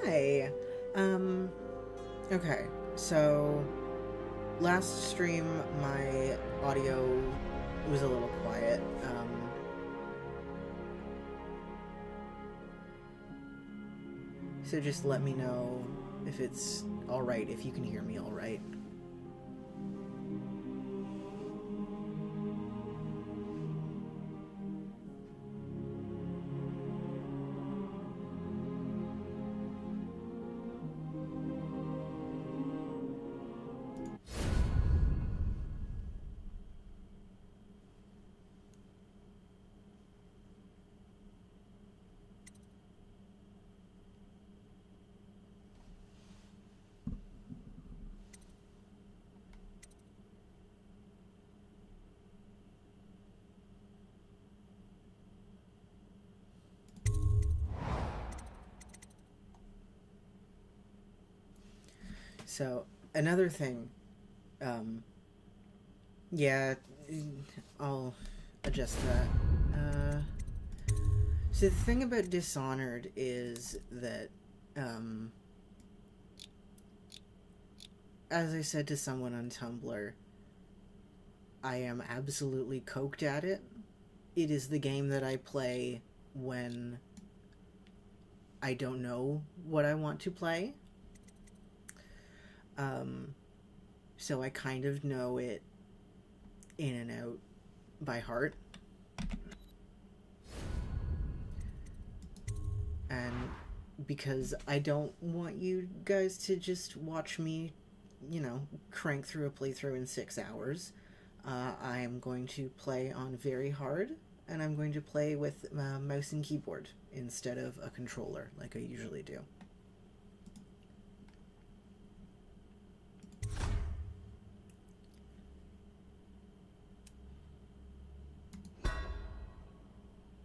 Hi. Um, okay, so last stream my audio was a little quiet. So just let me know if it's alright, if you can hear me alright. So, another thing, yeah, I'll adjust that. So the thing about Dishonored is that, as I said to someone on Tumblr, I am absolutely coked at it. It is the game that I play when I don't know what I want to play. So I kind of know it in and out by heart. And because I don't want you guys to just watch me, crank through a playthrough in 6 hours, I am going to play on very hard, and I'm going to play with mouse and keyboard instead of a controller like I usually do.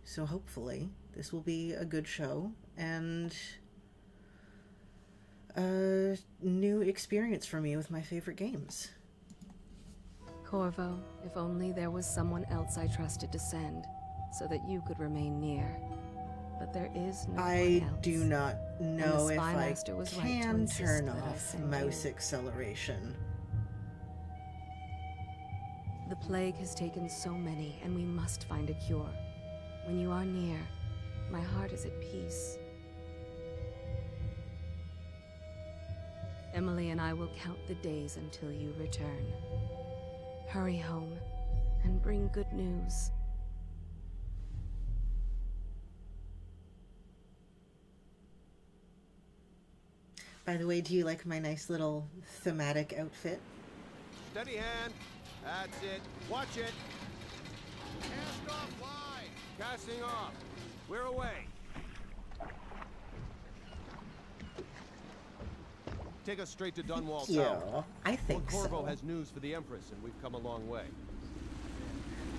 So hopefully this will be a good show and a new experience for me with my favorite games. Corvo, if only there was someone else I trusted to send, so that you could remain near. But there is no one else. Do not know if I can turn that off mouse acceleration. The plague has taken so many, and we must find a cure. When you are near, my heart is at peace. Emily and I will count the days until you return. Hurry home and bring good news. By the way, do you like my nice little thematic outfit? Steady hand. That's it. Watch it. Cast off line. Casting off. We're away. Take us straight to Dunwall Tower. I think Corvo so. has news for the Empress, and we've come a long way.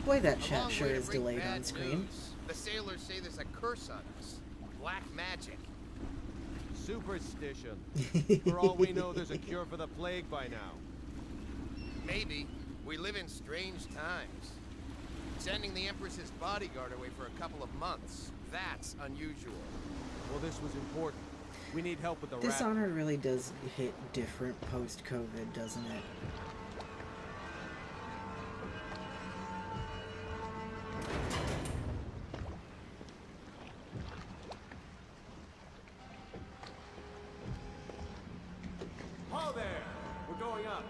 Boy, that chat sure is delayed on screen. News. The sailors say there's a curse on us. Black magic. Superstition. For all we know, there's a cure for the plague by now. Maybe. We live in strange times. Sending the Empress's bodyguard away for a couple of months. That's unusual. Well, this was important. We need help with the Dishonored really does hit different post-COVID, doesn't it? Ho there! We're going up.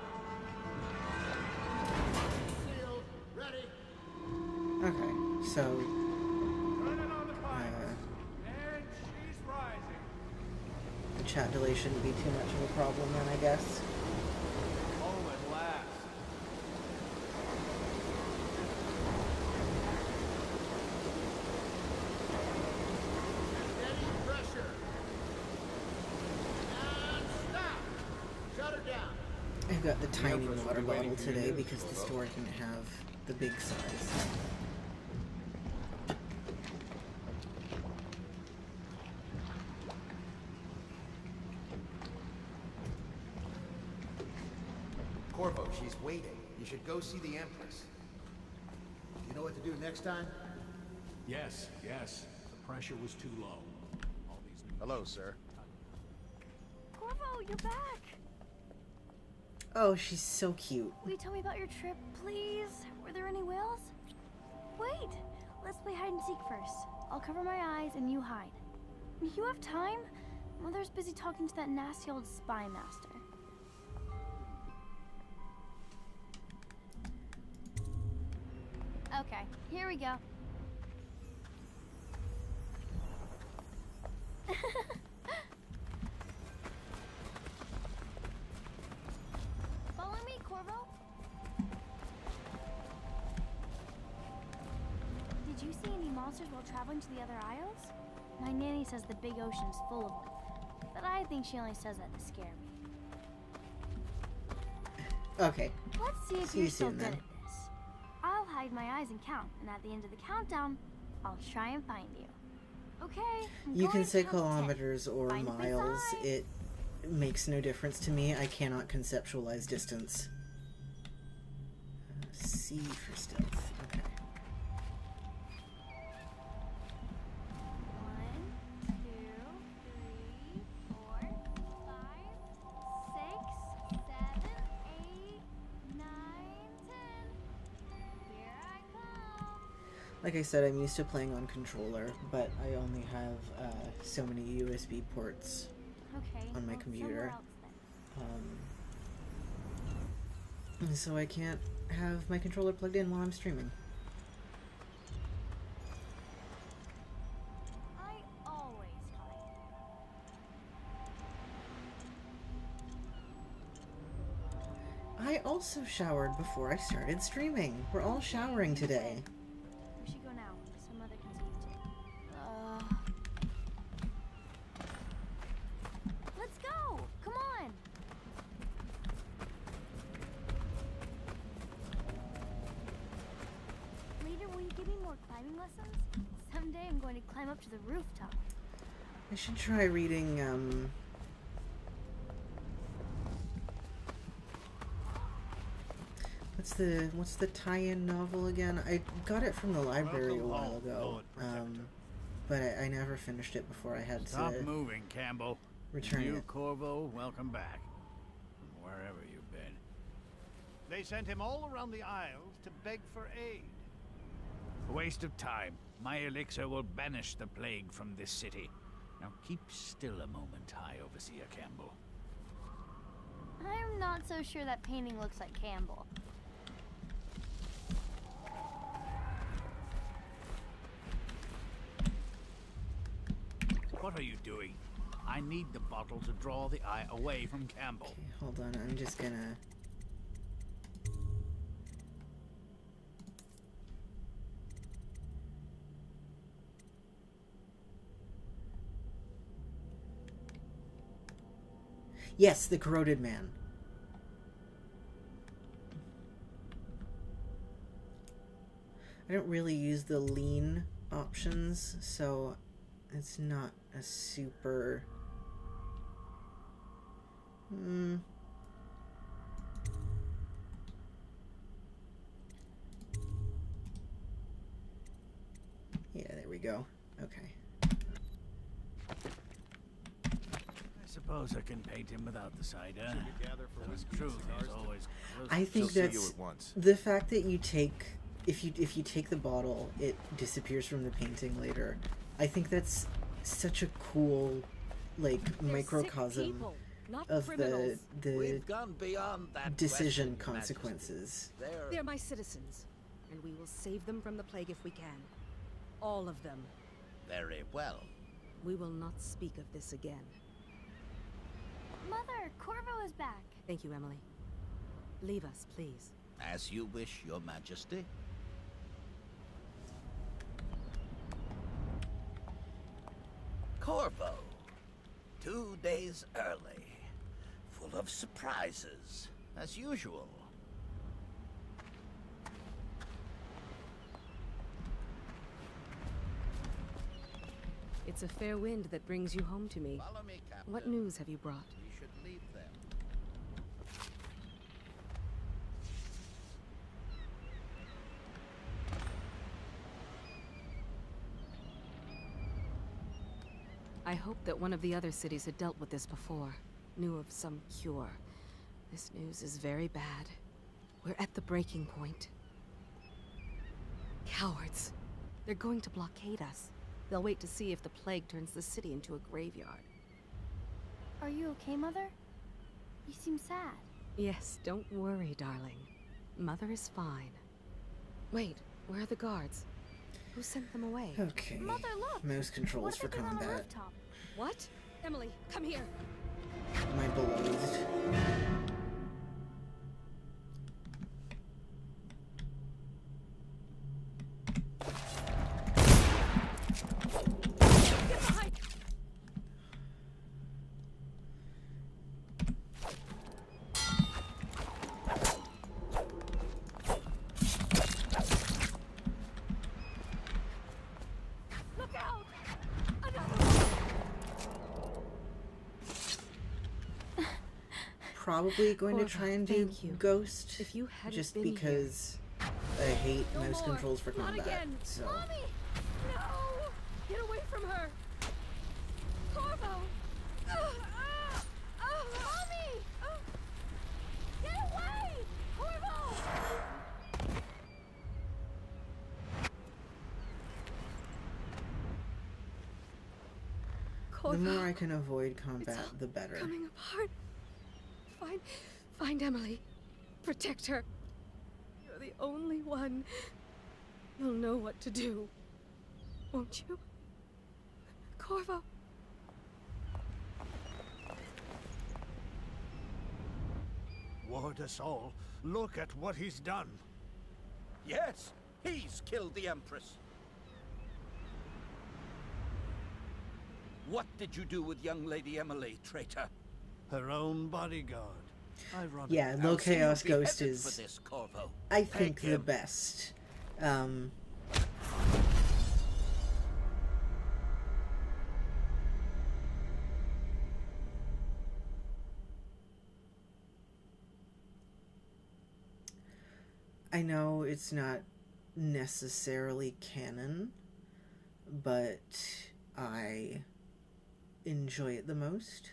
Sealed. Ready. Okay, so the chat delay shouldn't be too much of a problem then, I guess. Home at last. Steady pressure. And stop. Shut her down. I've got the tiny water bottle today because the store didn't have the big size. Corvo, she's waiting. You should go see the Empress. You know what to do next time? Yes. The pressure was too low. Hello, sir. you're back. Oh, she's so cute. Will you tell me about your trip, please? Were there any whales? Wait, let's play hide and seek first. I'll cover my eyes and you hide. You have time? Mother's busy talking to that nasty old spy master. Okay, here we go. Follow me, Corvo. Did you see any monsters while traveling to the other isles? My nanny says the big ocean's full of them, but I think she only says that to scare me. Okay. Let's see if See you're you still soon, good then. at this. I'll hide my eyes and count, and at the end of the countdown, I'll try and find you. Okay? I'm You going can to say count to 10. kilometers or Find a big miles. eye. It makes no difference to me. I cannot conceptualize distance. C for stealth. Okay. 1, 2, 3, 4, 5, 6, 7, 8, 9, 10. Here I come. Like I said, I'm used to playing on controller, but I only have so many USB ports Okay. on my well, computer. somewhere else then. So I can't have my controller plugged in while I'm streaming. I always hide. I also showered before I started streaming. We're all showering today. We should go now, so Mother can see you too. Let's go! Come on! Later, will you give me more climbing lessons? Someday I'm going to climb up to the rooftop. I should try reading, what's the tie-in novel again? I got it from the library a Welcome while home, ago, Lord Protector. but I never finished it before I had Stop to moving, Campbell. return You, it. Corvo, welcome back. From wherever you've been. They sent him all around the Isles to beg for aid. A waste of time. My elixir will banish the plague from this city. Now keep still a moment, High Overseer Campbell. I'm not so sure that painting looks like Campbell. What are you doing? I need the bottle to draw the eye away from Campbell. Okay, hold on, I'm just gonna... Yes, the corroded man. I don't really use the lean options, so it's not a super... Yeah, there we go. Okay. I suppose I can paint him without the cider. Gather for The whiskey truth and is cigars. always close. I think She'll see that's you at once. the fact that you take if you take the bottle, it disappears from the painting later. I think that's such a cool like microcosm of the We've gone beyond that decision question, Your consequences. Majesty. They're my citizens, and we will save them from the plague if we can. All of them. Very well. We will not speak of this again. Mother, Corvo is back. Thank you, Emily. Leave us, please. As you wish, Your Majesty. Corvo. 2 days early. Full of surprises, as usual. It's a fair wind that brings you home to me. Follow me, Captain. What news have you brought? We should leave them. I hoped that one of the other cities had dealt with this before. knew of some cure. This news is very bad. We're at the breaking point. Cowards. They're going to blockade us. They'll wait to see if the plague turns the city into a graveyard. Are you okay, Mother? You seem sad. Yes, don't worry, darling. Mother is fine. Wait, where are the guards? Who sent them away? Okay. Mother, look! Mouse controls What if for they've been on the combat. rooftop? What? Emily, come here. My beloved. Get behind! Look out! Probably going to Corvo, try and do thank you. Ghost. If you hadn't just been because I hate No mouse more. controls for Not combat. again. So Mommy! No! Get away from her! Corvo! Mommy! Get away! Corvo! the Corvo, more I can avoid combat, all the better. coming apart. Find Emily. Protect her. You're the only one. You'll know what to do. Won't you? Corvo. Ward us all. Look at what he's done. Yes, he's killed the Empress. What did you do with young Lady Emily, traitor? Her own bodyguard. Ironic. Yeah, Low I'll see you Chaos Ghost beheaded is, for this, Corvo. I think, Take the him. best. I know it's not necessarily canon, but I enjoy it the most.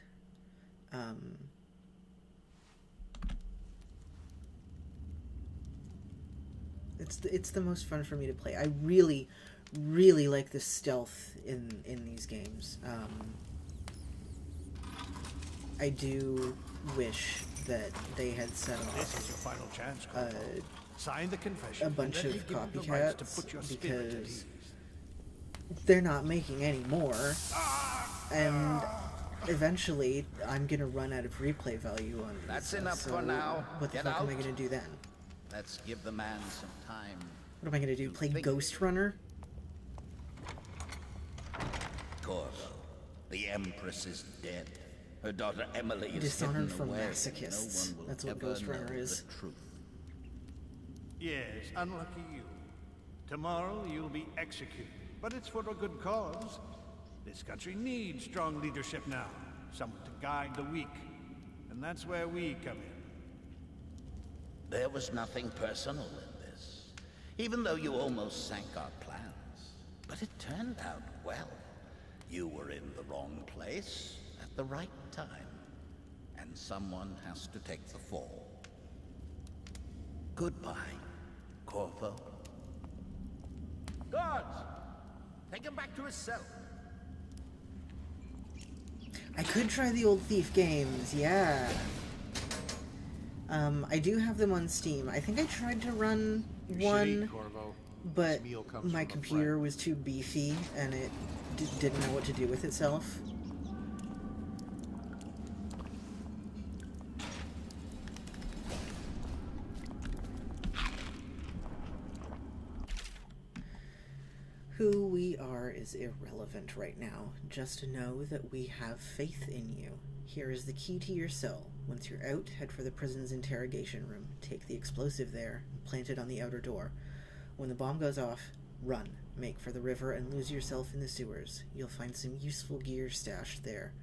It's the most fun for me to play. I really like the stealth in these games. I do wish that they had set This is your off final chance, Corvo. Sign the confession. a and bunch let me of give you the rights to copycats put your spirit at because ease. they're not making any more, and eventually I'm gonna run out of replay value on these. That's enough so for now. What the Get fuck am I out. gonna do then? Let's give the man some time. What am I gonna do? Play think- Ghost Runner? Corvo, the Empress is dead. Her daughter Emily is Dishonored hidden from away. masochists. No one will That's what ever Ghost Runner know is. the truth. Yes, unlucky you. Tomorrow you'll be executed. But it's for a good cause. This country needs strong leadership now. Someone to guide the weak. And that's where we come in. There was nothing personal in this, even though you almost sank our plans. But it turned out well. You were in the wrong place at the right time. And someone has to take the fall. Goodbye, Corvo. Guards! Take him back to his cell. I could try the old Thief games, yeah. I do have them on Steam. I think I tried to run You should one, eat, Corvo. but This meal comes my from a computer friend. was too beefy and it didn't know what to do with itself. Who we are is irrelevant right now. Just know that we have faith in you. Here is the key to your cell. Once you're out, head for the prison's interrogation room. Take the explosive there and plant it on the outer door. When the bomb goes off, run. Make for the river and lose yourself in the sewers. You'll find some useful gear stashed there.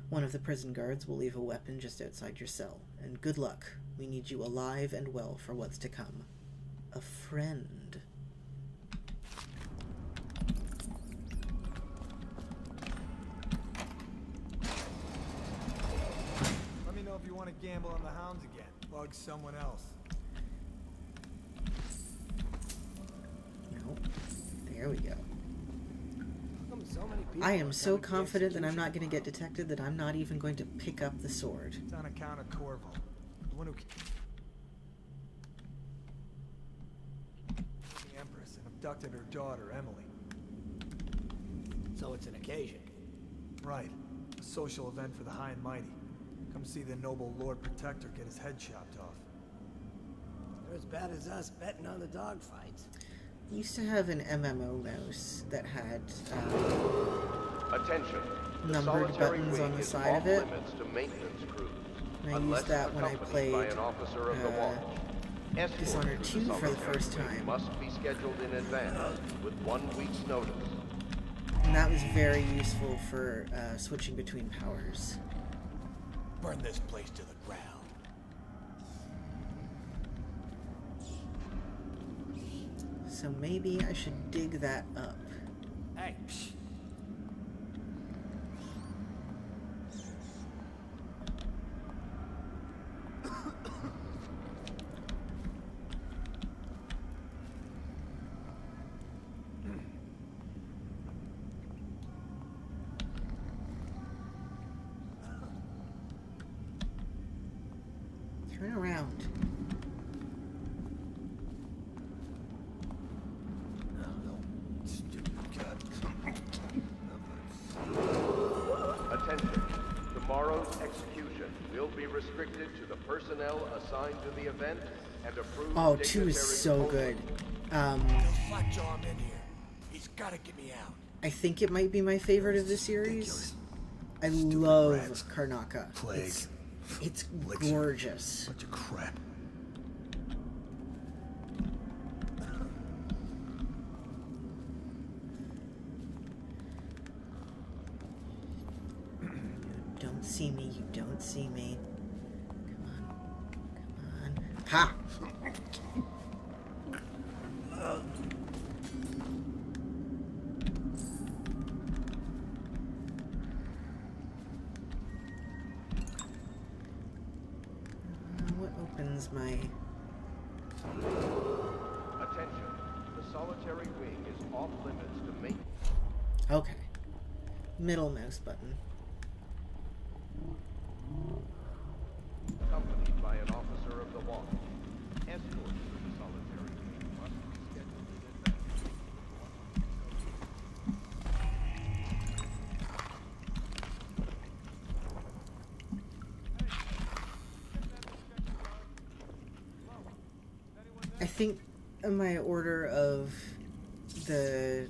One of the prison guards will leave a weapon just outside your cell. And good luck. We need you alive and well for what's to come. A friend. want to gamble on the hounds again. Bug someone else. No. There we go. How come so many people I am are so coming to the confident that I'm not going to execution get detected that I'm not even going to pick up the sword. It's on account of Corvo. The one who the Empress and abducted her daughter, Emily. So it's an occasion. Right. A social event for the high and mighty. Come see the noble Lord Protector get his head chopped off. They're as bad as us betting on the dogfights. I used to have an MMO mouse that had Attention. The numbered solitary buttons wing on the is side off of it. limits to maintenance crews, And I unless used that when I accompanied by played an officer of the watch. Escorts Dishonored to 2 for the solitary first wing time. must be scheduled in advance with 1 week's notice. And that was very useful for switching between powers. Burn this place to the ground. So maybe I should dig that up. Hey, psh. Turn around. Attention. Tomorrow's execution will be restricted to the personnel assigned to the event and approved Oh, 2 is dignitaries so only. good. Slackjaw him in here. He's gotta get me out. I think it might be my favorite of the series. I love Karnaka. Plague. It's gorgeous. Bunch of crap. You don't see me, you don't see me. Come on. Come on. Ha! What opens my... Attention. The solitary wing is off limits to maintenance. Okay. Middle mouse button. Accompanied by an officer of the watch. Escorts to the solitary wing must be scheduled in advance. I think my order of the...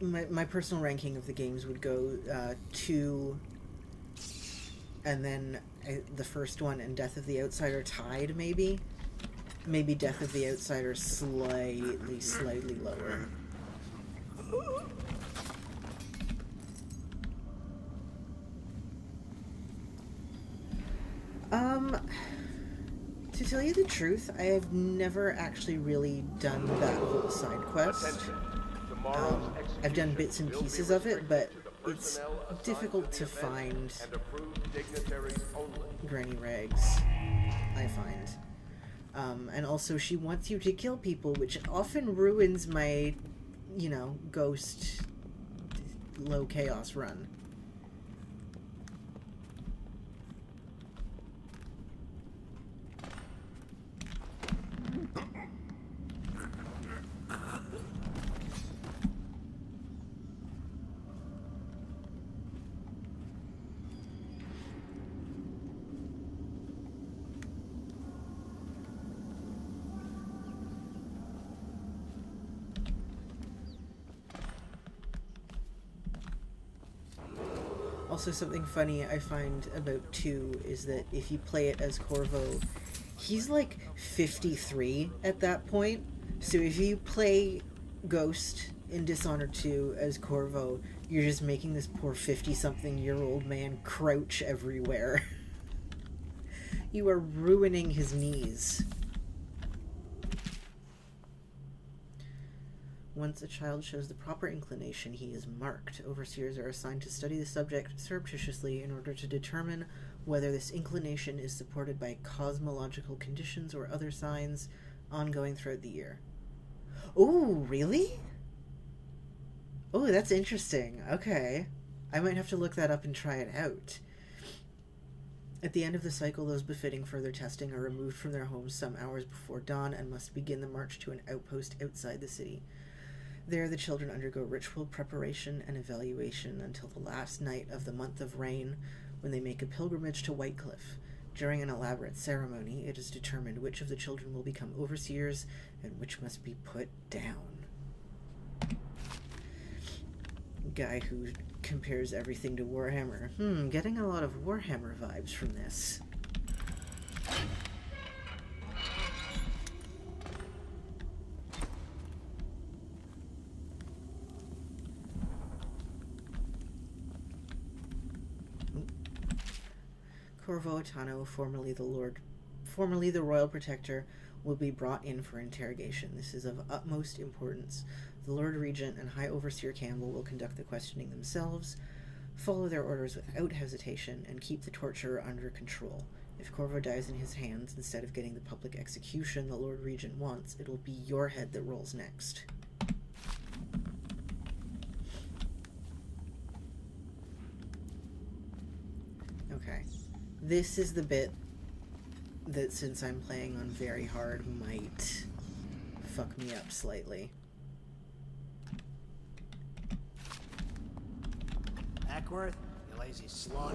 My personal ranking of the games would go 2, and then the first one and Death of the Outsider tied, maybe? Maybe Death of the Outsider slightly lower. To tell you the truth, I have never actually really done that whole side quest. Attention. Tomorrow's I've done execution bits and will be pieces of it, but restricted to the it's personnel assigned difficult the to event find and approved dignitaries only. granny rags, I find. And also she wants you to kill people, which often ruins my, ghost low chaos run. Also, something funny I find about 2 is that if you play it as Corvo, he's like 53 at that point. So if you play Ghost in Dishonored 2 as Corvo, you're just making this poor 50-something-year-old man crouch everywhere. You are ruining his knees. Once a child shows the proper inclination, he is marked. Overseers are assigned to study the subject surreptitiously in order to determine whether this inclination is supported by cosmological conditions or other signs ongoing throughout the year. Oh, really? Oh, that's interesting. Okay. I might have to look that up and try it out. At the end of the cycle, those befitting further testing are removed from their homes some hours before dawn and must begin the march to an outpost outside the city. There, the children undergo ritual preparation and evaluation until the last night of the month of rain, when they make a pilgrimage to Whitecliff. During an elaborate ceremony, it is determined which of the children will become overseers and which must be put down. Guy who compares everything to Warhammer. Getting a lot of Warhammer vibes from this. Corvo Atano, formerly the Royal Protector, will be brought in for interrogation. This is of utmost importance. The Lord Regent and High Overseer Campbell will conduct the questioning themselves, follow their orders without hesitation, and keep the torturer under control. If Corvo dies in his hands instead of getting the public execution the Lord Regent wants, it will be your head that rolls next. Okay. This is the bit that, since I'm playing on very hard, might fuck me up slightly. Ackworth, you lazy slug.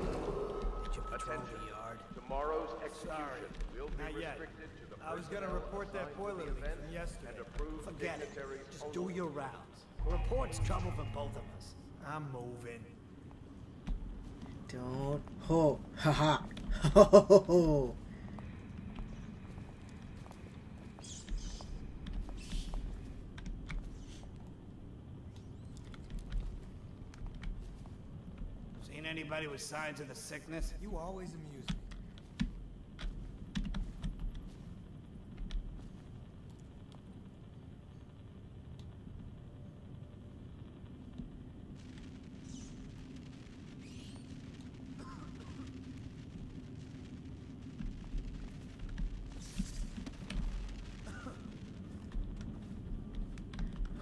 Did you patrol the yard? Tomorrow's execution will be Not yet. restricted to the I was gonna personnel report that assigned to boiler the leak event from yesterday. and approved Forget it. dignitaries Just only. do your rounds. A report's trouble for both of us. I'm moving. Don't. Ho. Ha ha. Ho ho ho ho. Seen anybody with signs of the sickness? You always amuse me.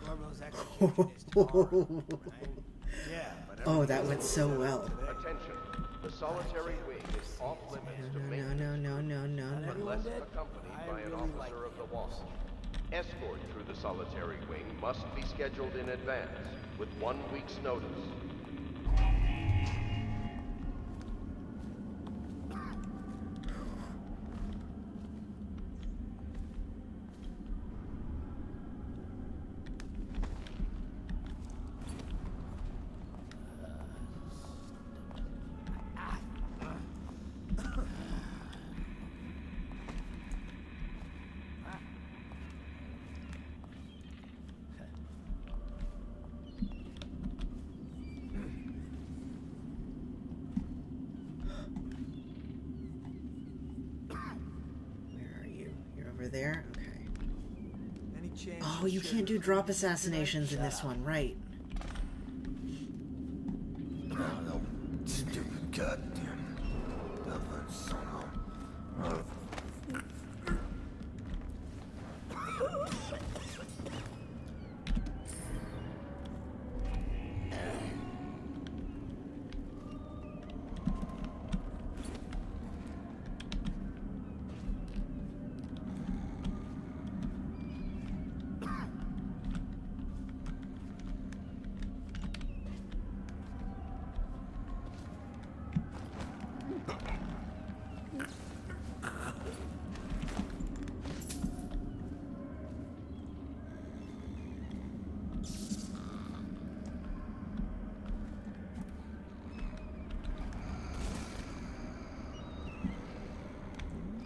Corvo's execution is tomorrow, right? Yeah, but Oh, that went so well. Attention. The solitary wing is off limits to No, maintenance no, no, no, no, no. unless accompanied by an officer of the watch. Escort through the solitary wing must be scheduled in advance with 1 week's notice. Where are you? You're over there? Okay. any chance Oh, you can't do drop assassinations in this one, right? Stupid goddamn Dublin son of...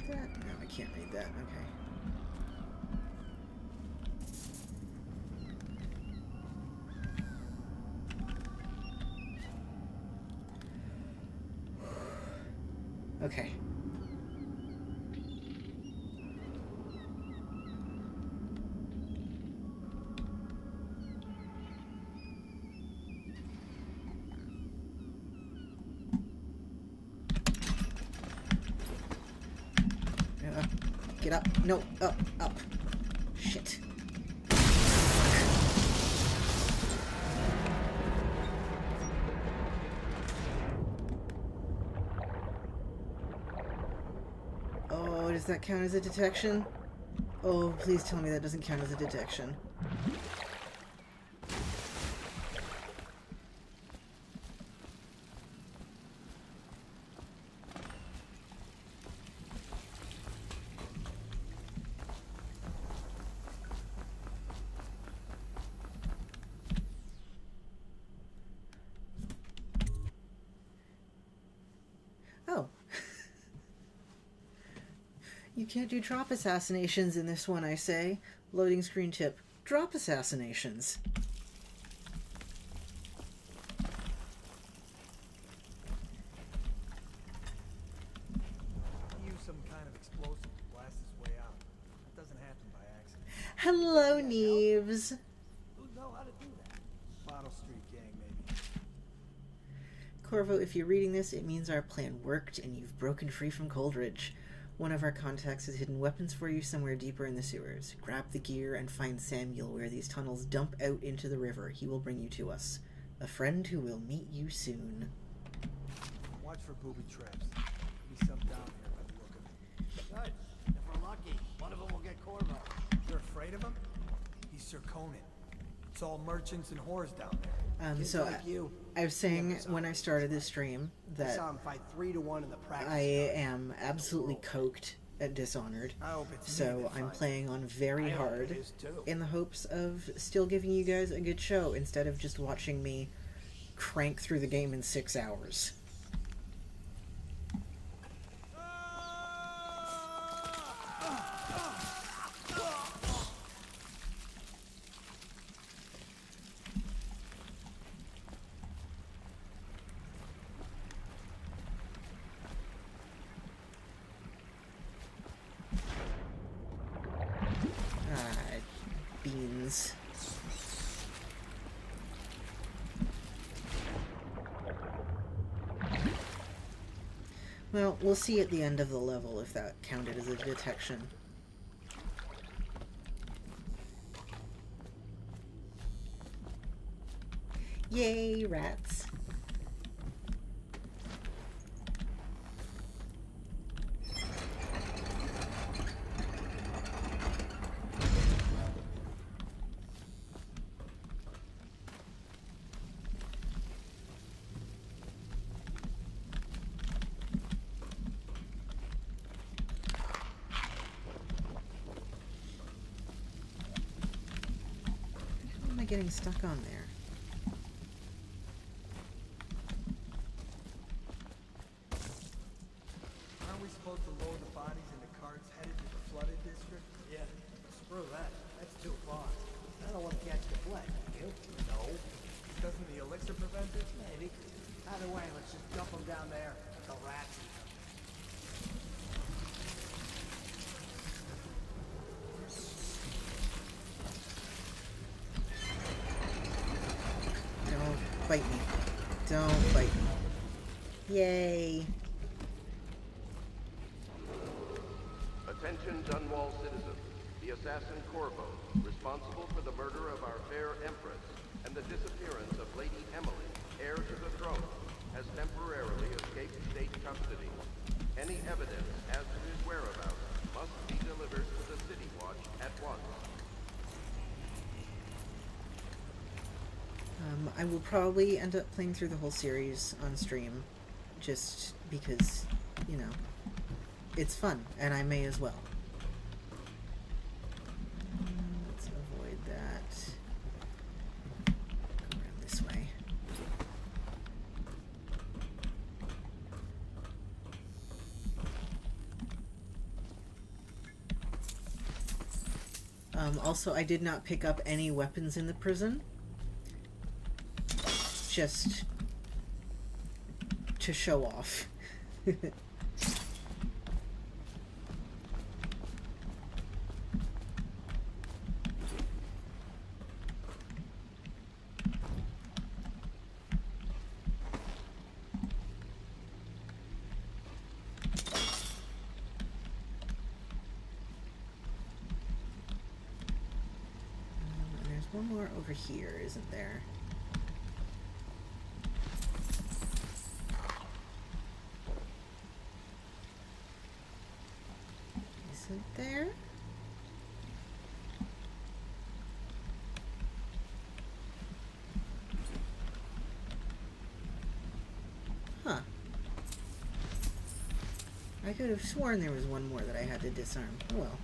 That? No, I can't read that. Okay. Okay. Get up. No, up, up. Shit. Oh, does that count as a detection? Oh, please tell me that doesn't count as a detection. Oh. You can't do drop assassinations in this one, I say. Loading screen tip. Drop assassinations. Use some kind of explosive to blast his way out. That doesn't happen by accident. Hello, Neves. Who'd know how to do that? Bottle Street gang, maybe. Corvo, if you're reading this, it means our plan worked and you've broken free from Coldridge. One of our contacts has hidden weapons for you somewhere deeper in the sewers. Grab the gear and find Samuel where these tunnels dump out into the river. He will bring you to us. A friend who will meet you soon. Watch for booby traps. Maybe some down here by the look of it. Good. If we're lucky, one of them will get Corvo. You're afraid of him? He's Sir Conan. It's all merchants and whores down there. Kids So like you. I was saying when I started this stream I that saw him fight 3-1 in the practice. I am absolutely coked at Dishonored. I hope it's me So that I'm finds playing on very I hope hard it is too. in the hopes of still giving you guys a good show instead of just watching me crank through the game in 6 hours. Beans. Well, we'll see at the end of the level if that counted as a detection. Yay, rats. How am I getting stuck on there? Aren't we supposed to load the bodies into carts headed to the flooded district? Yeah, screw that. That's too far. I don't want to catch the plague. You? No. Doesn't the elixir prevent it? Maybe. Either way, let's just dump them down there. The rats eat them. Don't bite me. Don't bite me. Yay. Attention Dunwall citizens. The assassin Corvo, responsible for the murder of our fair empress and the disappearance of Lady Emily, heir to the throne, has temporarily escaped state custody. Any evidence as to his whereabouts must be delivered to the City Watch at once. I will probably end up playing through the whole series on stream, just because, you know, it's fun, and I may as well. Let's avoid that. Go around this way. Also, I did not pick up any weapons in the prison. Just to show off. one more over here, isn't there? Isn't there? Huh. I could have sworn there was one more that I had to disarm. Oh well.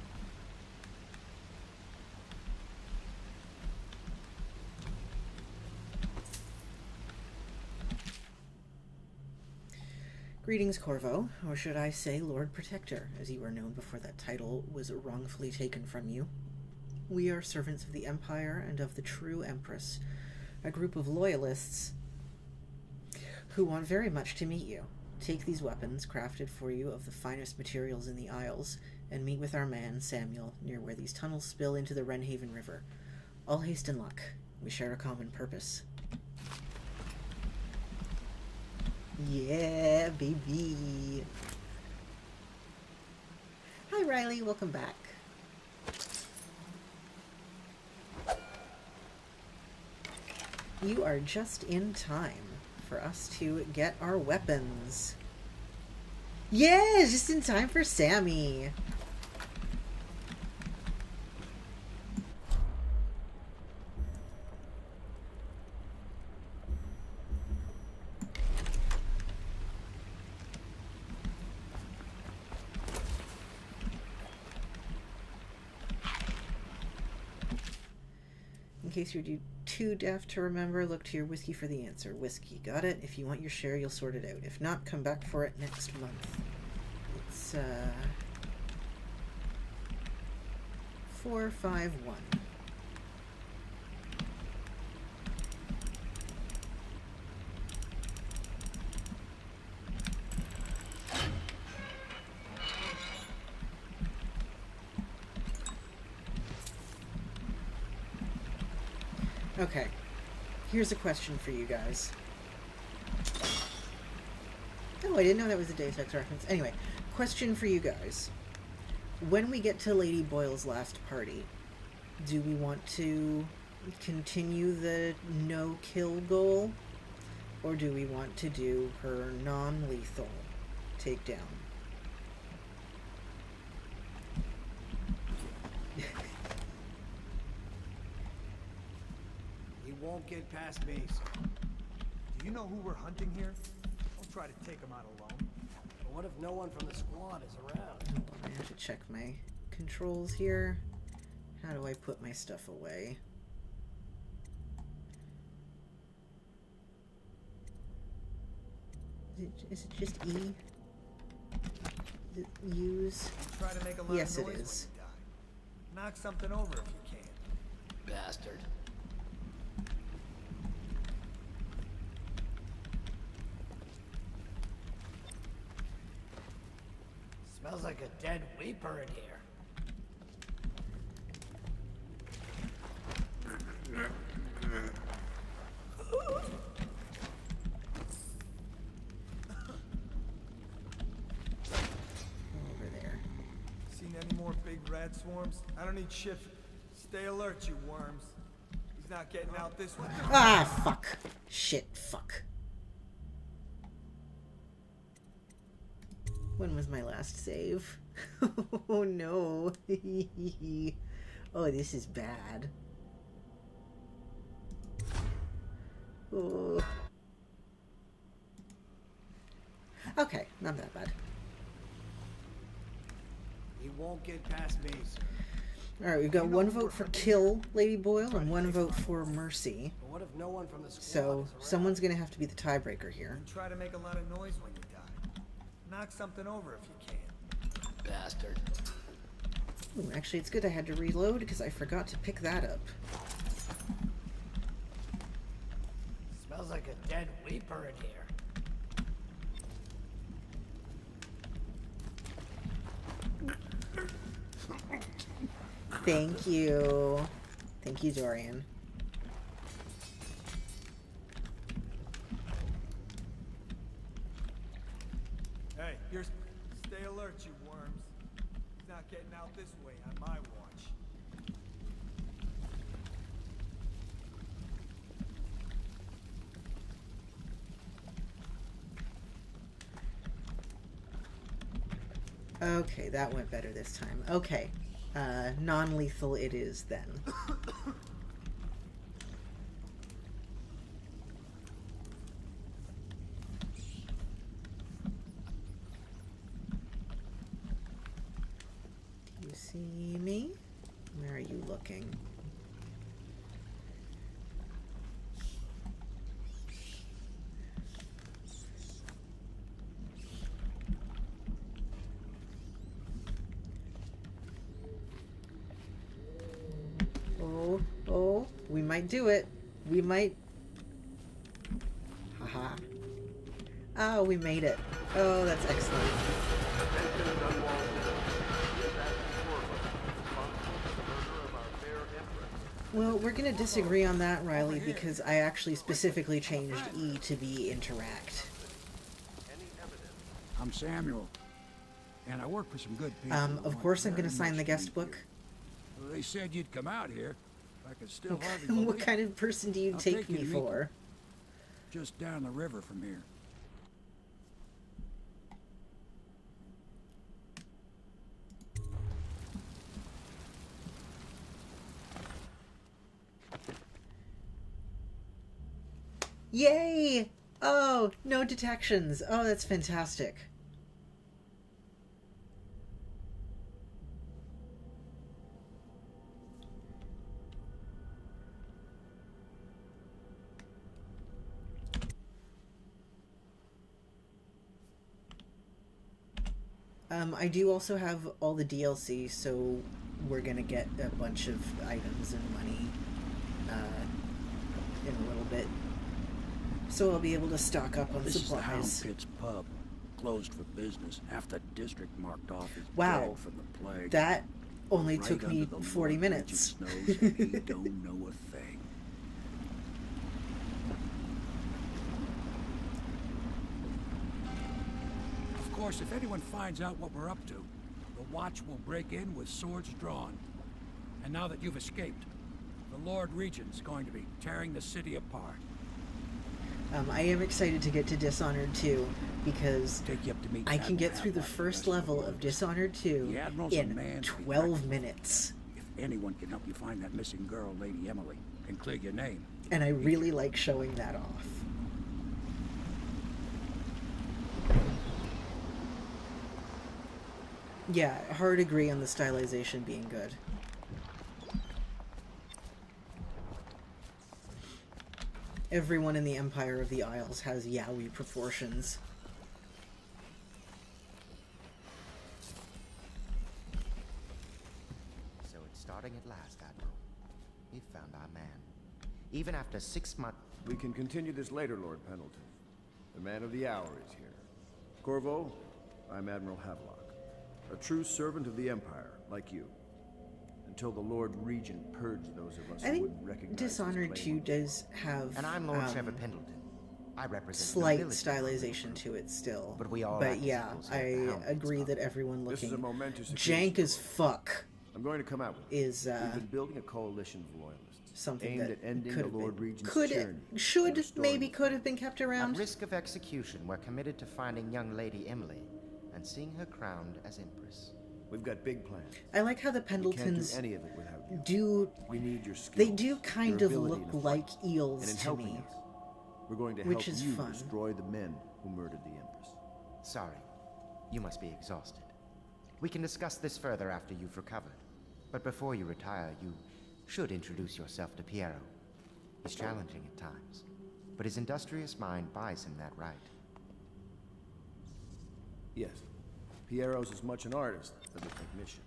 Greetings, Corvo, or should I say Lord Protector, as you were known before that title was wrongfully taken from you. We are servants of the Empire and of the true Empress, a group of loyalists who want very much to meet you. Take these weapons, crafted for you of the finest materials in the Isles, and meet with our man, Samuel, near where these tunnels spill into the Wrenhaven River. All haste and luck. We share a common purpose. Yeah, baby. Hi, Riley. Welcome back. You are just in time for us to get our weapons. Yeah, just in time for Sammy. In case you're too deaf to remember, look to your whiskey for the answer. Whiskey, got it? If you want your share, you'll sort it out. If not, come back for it next month. It's 451. Okay, here's a question for you guys. Oh, I didn't know that was a Deus Ex reference. Anyway, question for you guys. When we get to Lady Boyle's last party, do we want to continue the no-kill goal? Or do we want to do her non-lethal takedown? Won't get past me, sir. Do you know who we're hunting here? Don't try to take him out alone. But what if no one from the squad is around? Hold on, I have to check my controls here. How do I put my stuff away? Is it just E? Is it use? Try to make a lot Yes, of it noise is. when you die. Knock something over if you can. Bastard. Smells like a dead weeper in here. Over there. Seen any more big rat swarms? I don't need shit. Stay alert, you worms. He's not getting out this way. Ah, fuck. Shit, fuck. When was my last save? Oh no. Oh, this is bad. Oh. Okay, not that bad. He won't get past me, sir. Alright, we've got one vote for kill Lady Boyle and one vote for mercy. But what if no one from the squad So, is around? someone's gonna have to be the tiebreaker here. And try to make a lot of noise when you die. Knock something over if you can. Bastard. Ooh, actually, it's good I had to reload because I forgot to pick that up. Smells like a dead weeper in here. Thank you. Thank you, Dorian. Hey, here's... Stay alert, you worms. He's not getting out this way on my watch. Okay, that went better this time. Okay. Non-lethal it is then. Do you see me? Where are you looking? Oh, we might do it. We might. Haha. Oh, we made it. Oh, that's excellent. Attention, Dunwall citizens. The assassin Corvo, responsible for the murder of our fair empress. Well, we're gonna disagree on that, Riley, because I actually specifically changed E to be interact. Any evidence? I'm Samuel, and I work for some good people. Of course I'm gonna sign the guest book. Well, they said you'd come out here. I could still hardly believe What kind of person do you I'll take take you me to meet for? just down the river from here. Yay! Oh, no detections. Oh, that's fantastic. I do also have all the DLC, so we're gonna get a bunch of items and money in a little bit. So I'll be able to stock up on This is the Hound supplies. Pit's pub, closed for business. Half the district marked off as Wow, dead from the plague. that only Right took me under the 40 Lord minutes. Regent's nose, and he don't know a thing. Of course, if anyone finds out what we're up to, the Watch will break in with swords drawn. And now that you've escaped, the Lord Regent's going to be tearing the city apart. I am excited to get to Dishonored 2 because Take you up to meet I can Admiral get through the Havelock and first rest of the level boys. of Dishonored 2 The Admiral's a man in to be 12 reckoned with. minutes. If anyone can help you find that missing girl, Lady Emily, and clear your name. And I really like showing that off. Yeah, hard agree on the stylization being good. Everyone in the Empire of the Isles has yaoi proportions. So it's starting at last, Admiral. We've found our man. Even after 6 months... We can continue this later, Lord Pendleton. The man of the hour is here. Corvo, I'm Admiral Havelock. A true servant of the Empire, like you. Until the Lord Regent purged those of us I who think wouldn't recognize Dishonored his 2 claim on does have And I'm Lord Trevor Pendleton. I represent slight nobility. stylization to it still. But we all But act as yeah, equals here at the I Hound agree Pits that Pub. everyone This is looking a momentous jank occasion, as Lord. fuck I'm going to come out with you. is We've been building a coalition of loyalists. something aimed that at ending could the have Lord been, Regent's could, tyranny should, and restoring maybe the could have been kept At around. risk of execution, we're committed to finding young Lady Emily and seeing her crowned as Empress. We've got big plans. I like how the We can't do Pendletons any of it without you. do. We need your skills. They do kind your of ability look in a like fight. eels And in to helping me. us, we're going to Which help is you fun. destroy the men who murdered the Empress. Sorry, you must be exhausted. We can discuss this further after you've recovered. But before you retire, you should introduce yourself to Piero. He's challenging at times, but his industrious mind buys him that right. Yes. Piero's as much an artist as a technician.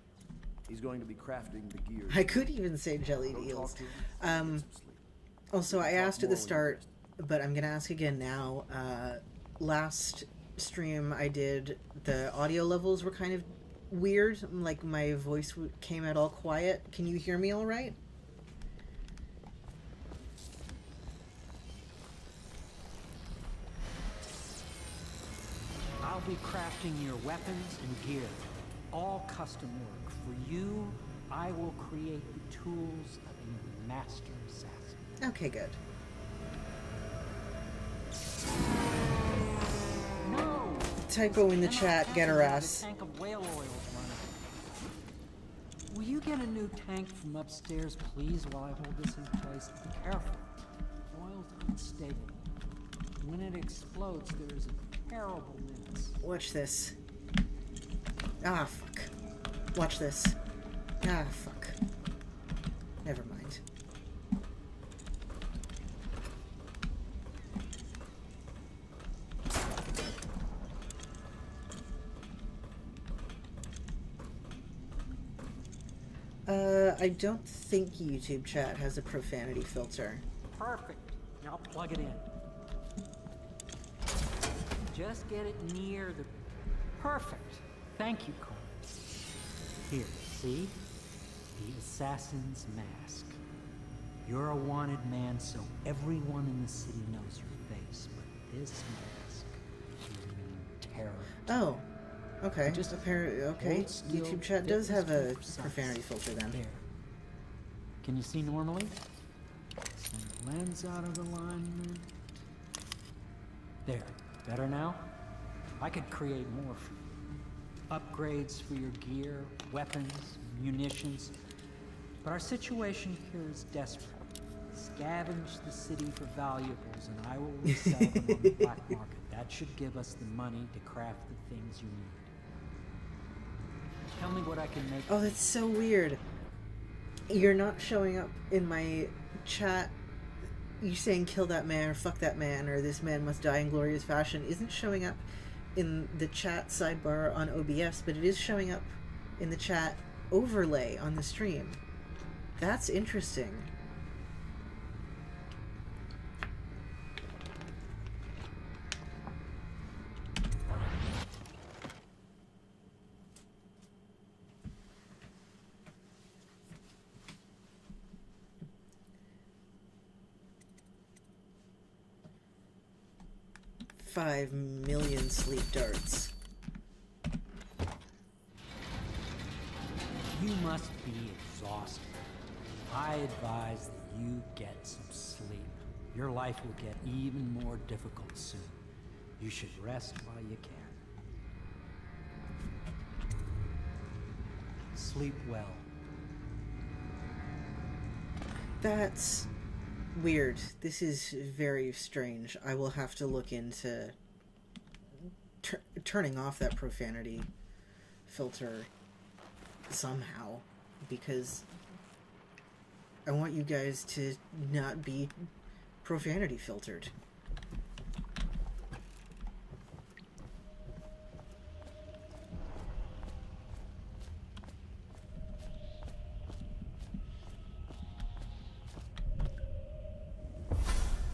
He's going to be crafting the gear. I could even say jellied Go talk eels. to him and get some sleep. Also, I Talk asked at more the when start, you're but I'm gonna ask again now. Last stream I did, the audio levels were kind of weird. Like my voice came out all quiet. Can you hear me all right? I'll be crafting your weapons and gear. All custom work. For you, I will create the tools of a master assassin. Okay, good. No! Typo in the Then I'll chat, pass get her you another ass. tank of whale oil get a new tank from upstairs, please, while I hold this in place? Be careful. Oil's unstable. When it explodes, there is a terrible mess. Watch this. Ah, fuck. Watch this. Ah, fuck. Never mind. I don't think YouTube chat has a profanity filter. Perfect. Now plug it in. Just get it near the... Perfect. Thank you, Cole. Here, see? The assassin's mask. You're a wanted man, so everyone in the city knows your face. But this mask will mean terror. Oh. Okay. Just okay. YouTube chat does have a profanity filter then. There. Can you see normally? Send the lens out of alignment. There. Better now? I could create more for you. Upgrades for your gear, weapons, munitions. But our situation here is desperate. Scavenge the city for valuables and I will resell them on the black market. That should give us the money to craft the things you need. Tell me what I can make. Oh, that's so weird. You're not showing up in my chat. You saying kill that man or fuck that man or this man must die in glorious fashion isn't showing up in the chat sidebar on OBS, but it is showing up in the chat overlay on the stream. That's interesting. $5 million sleep darts. You must be exhausted. I advise that you get some sleep. Your life will get even more difficult soon. You should rest while you can. Sleep well. That's weird. This is very strange. I will have to look into turning off that profanity filter somehow, because I want you guys to not be profanity filtered.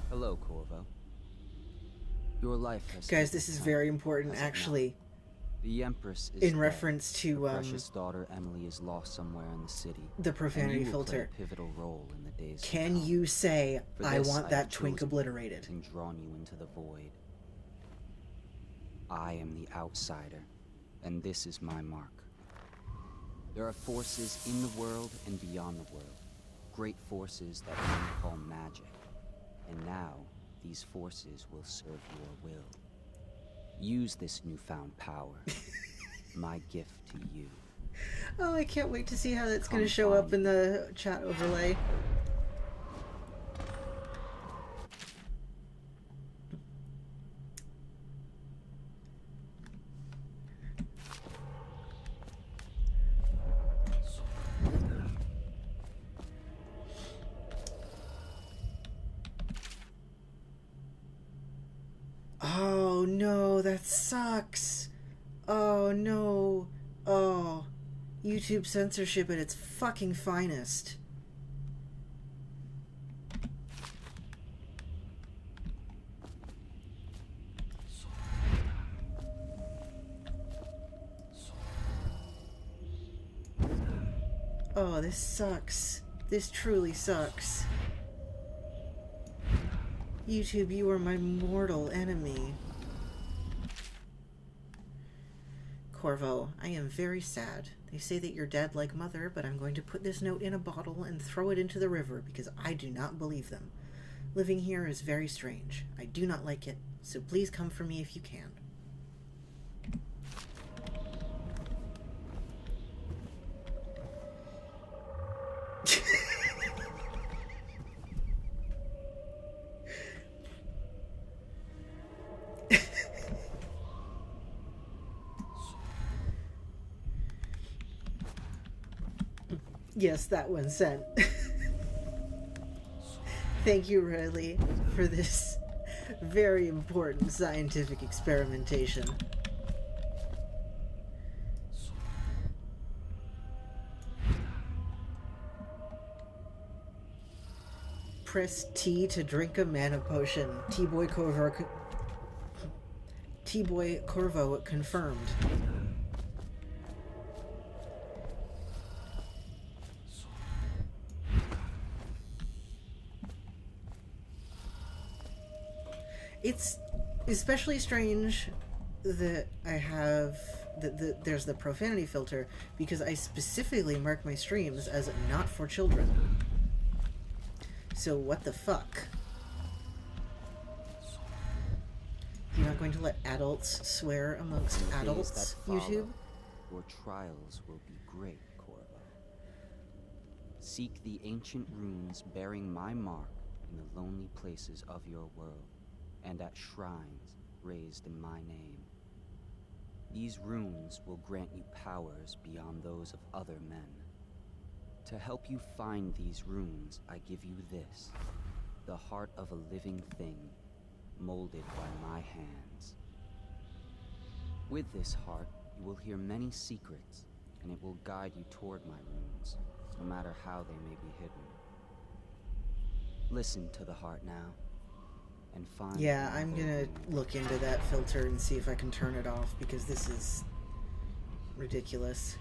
Hello, Corvo. Your life has... Guys, this is very important, actually. The Empress is in dead. reference to Her precious daughter Emily is lost somewhere in the city. The profanity and you will filter. Play a pivotal role in the days Can to come. you say, For I this, want I that have twink chosen obliterated? And drawn you into the void. I am the outsider, and this is my mark. There are forces in the world and beyond the world. Great forces that men call magic. And now, these forces will serve your will. Use this newfound power. My gift to you. Oh, I can't wait to see how that's going to show up in the chat overlay. Oh no, that sucks. Oh no. Oh. YouTube censorship at its fucking finest. Oh, this sucks. This truly sucks. YouTube, you are my mortal enemy. Corvo, I am very sad. They say that you're dead like Mother, but I'm going to put this note in a bottle and throw it into the river because I do not believe them. Living here is very strange. I do not like it, so please come for me if you can. Yes, that one sent. Thank you, Riley, for this very important scientific experimentation. Press T to drink a mana potion. T-Boy Corvo confirmed. It's especially strange that I have there's the profanity filter, because I specifically mark my streams as not for children. So what the fuck? You're not going to let adults swear amongst adults, YouTube? Your trials will be great, Corvo. Seek the ancient runes bearing my mark in the lonely places of your world, and at shrines raised in my name. These runes will grant you powers beyond those of other men. To help you find these runes, I give you this, the heart of a living thing, molded by my hands. With this heart, you will hear many secrets, and it will guide you toward my runes, no matter how they may be hidden. Listen to the heart now, and find... Yeah, I'm gonna look into that filter and see if I can turn it off, because this is ridiculous.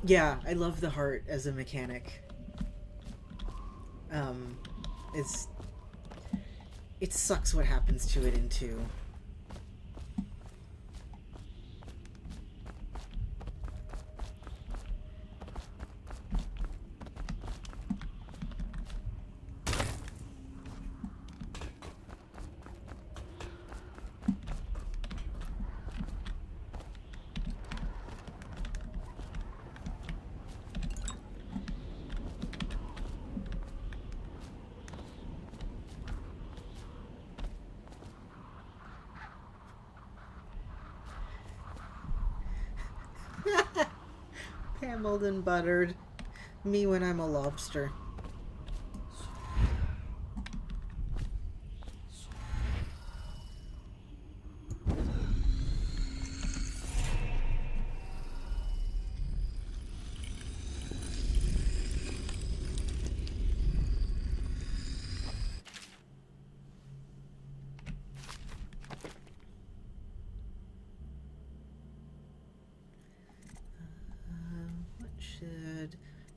Yeah, I love the heart as a mechanic. It sucks what happens to it in 2. Pammeled and buttered. Me when I'm a lobster.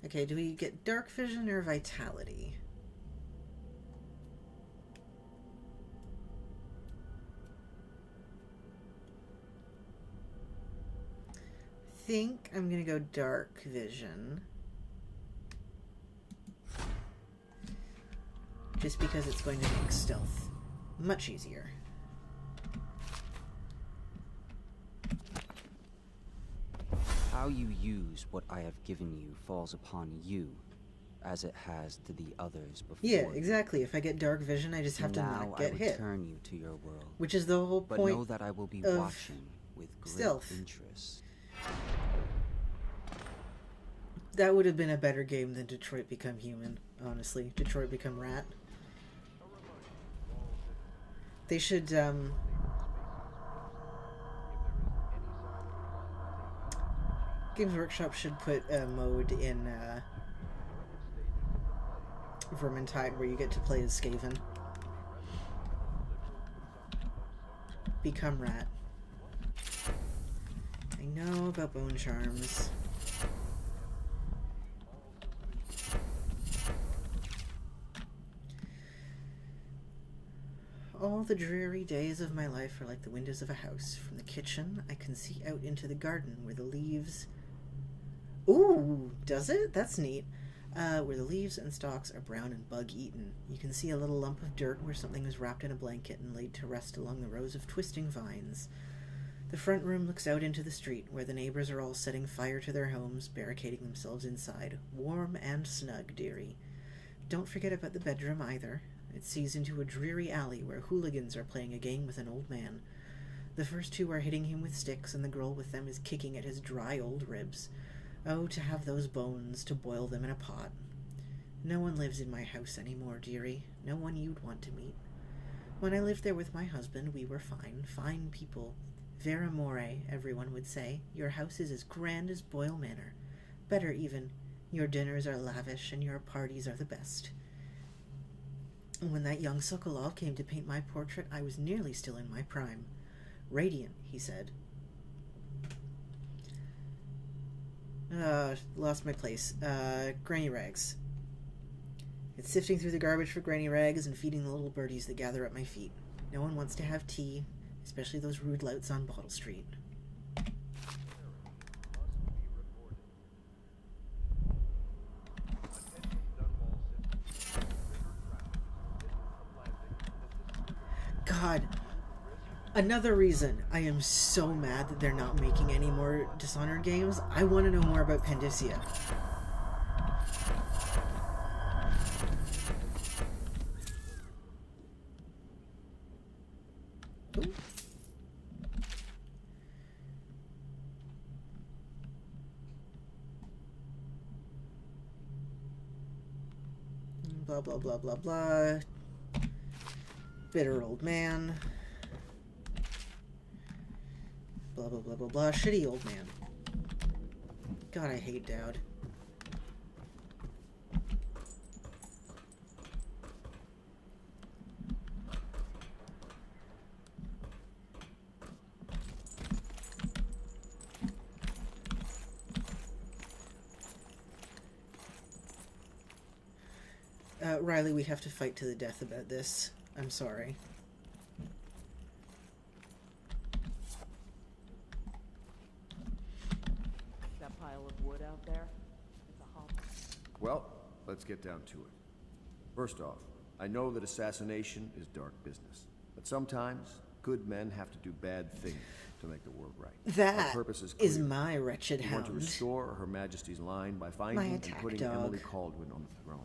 Okay, do we get dark vision or vitality? I think I'm gonna go dark vision. Just because it's going to make stealth much easier. How you use what I have given you falls upon you, as it has to the others before. Yeah, exactly. If I get dark vision, I just have to not get hit. Now I return you to your world. Which is the whole point. But know that I will be watching with great stealth. interest. That would have been a better game than Detroit Become Human, honestly. Detroit Become Rat. They should, Games Workshop should put a mode in Vermintide where you get to play as Skaven. Become Rat. I know about bone charms. All the dreary days of my life are like the windows of a house. From the kitchen, I can see out into the garden where the leaves... Ooh, does it? That's neat. where the leaves and stalks are brown and bug-eaten. You can see a little lump of dirt where something was wrapped in a blanket and laid to rest along the rows of twisting vines. The front room looks out into the street, where the neighbors are all setting fire to their homes, barricading themselves inside. Warm and snug, dearie. Don't forget about the bedroom, either. It sees into a dreary alley where hooligans are playing a game with an old man. The first two are hitting him with sticks, and the girl with them is kicking at his dry old ribs. Oh, to have those bones, to boil them in a pot. No one lives in my house anymore, dearie. No one you'd want to meet. When I lived there with my husband, we were fine, fine people. Vera more, everyone would say. Your house is as grand as Boyle Manor. Better even. Your dinners are lavish, and your parties are the best. When that young Sokolov came to paint my portrait, I was nearly still in my prime. Radiant, he said. Lost my place. Granny Rags. It's sifting through the garbage for granny rags and feeding the little birdies that gather at my feet. No one wants to have tea, especially those rude louts on Bottle Street. God, another reason I am so mad that they're not making any more Dishonored games. I want to know more about Pandysia. Ooh. Blah, blah, blah, blah, blah. Bitter old man. Blah, blah, blah, blah, blah. Shitty old man. God, I hate Dowd. Riley, we have to fight to the death about this. I'm sorry. That pile of wood out there? It's a hop. Well, let's get down to it. First off, I know that assassination is dark business, but sometimes good men have to do bad things to make the world right. That Our purpose is clear. is my wretched We hound. want to restore Her Majesty's line by finding and attack putting dog. Emily Caldwin on the throne.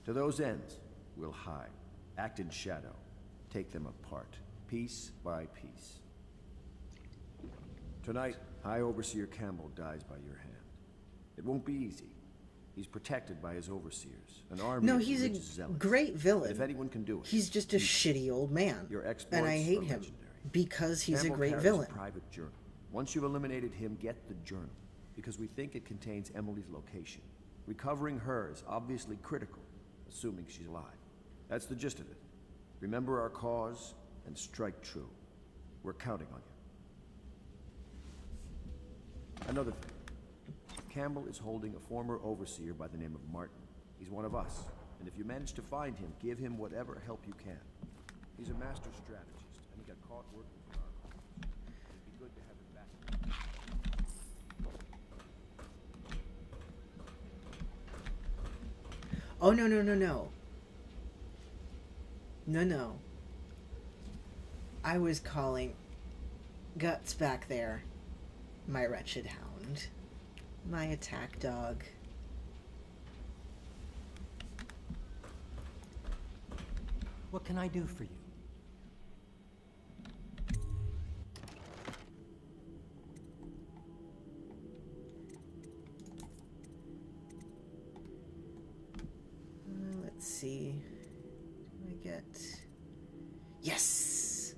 To those ends, we'll hide, act in shadow, take them apart, piece by piece. Tonight, High Overseer Campbell dies by your hand. It won't be easy. He's protected by his overseers, an army No, of he's religious a zealots. great villain. If anyone can do it, He's just a shitty old man. Your exploits And I hate are him legendary. because he's Campbell a great carries villain. A private journal. Once you've eliminated him, get the journal, because we think it contains Emily's location. Recovering her is obviously critical, assuming she's alive. That's the gist of it. Remember our cause and strike true. We're counting on you. Another thing. Campbell is holding a former overseer by the name of Martin. He's one of us, and if you manage to find him, give him whatever help you can. He's a master strategist, and he got caught working for our cause. It'd be good to have him back. Oh, no, no, no, no. No, no. I was calling Guts back there my wretched hound. My attack dog. What can I do for you? Let's see. Do I get... Yes!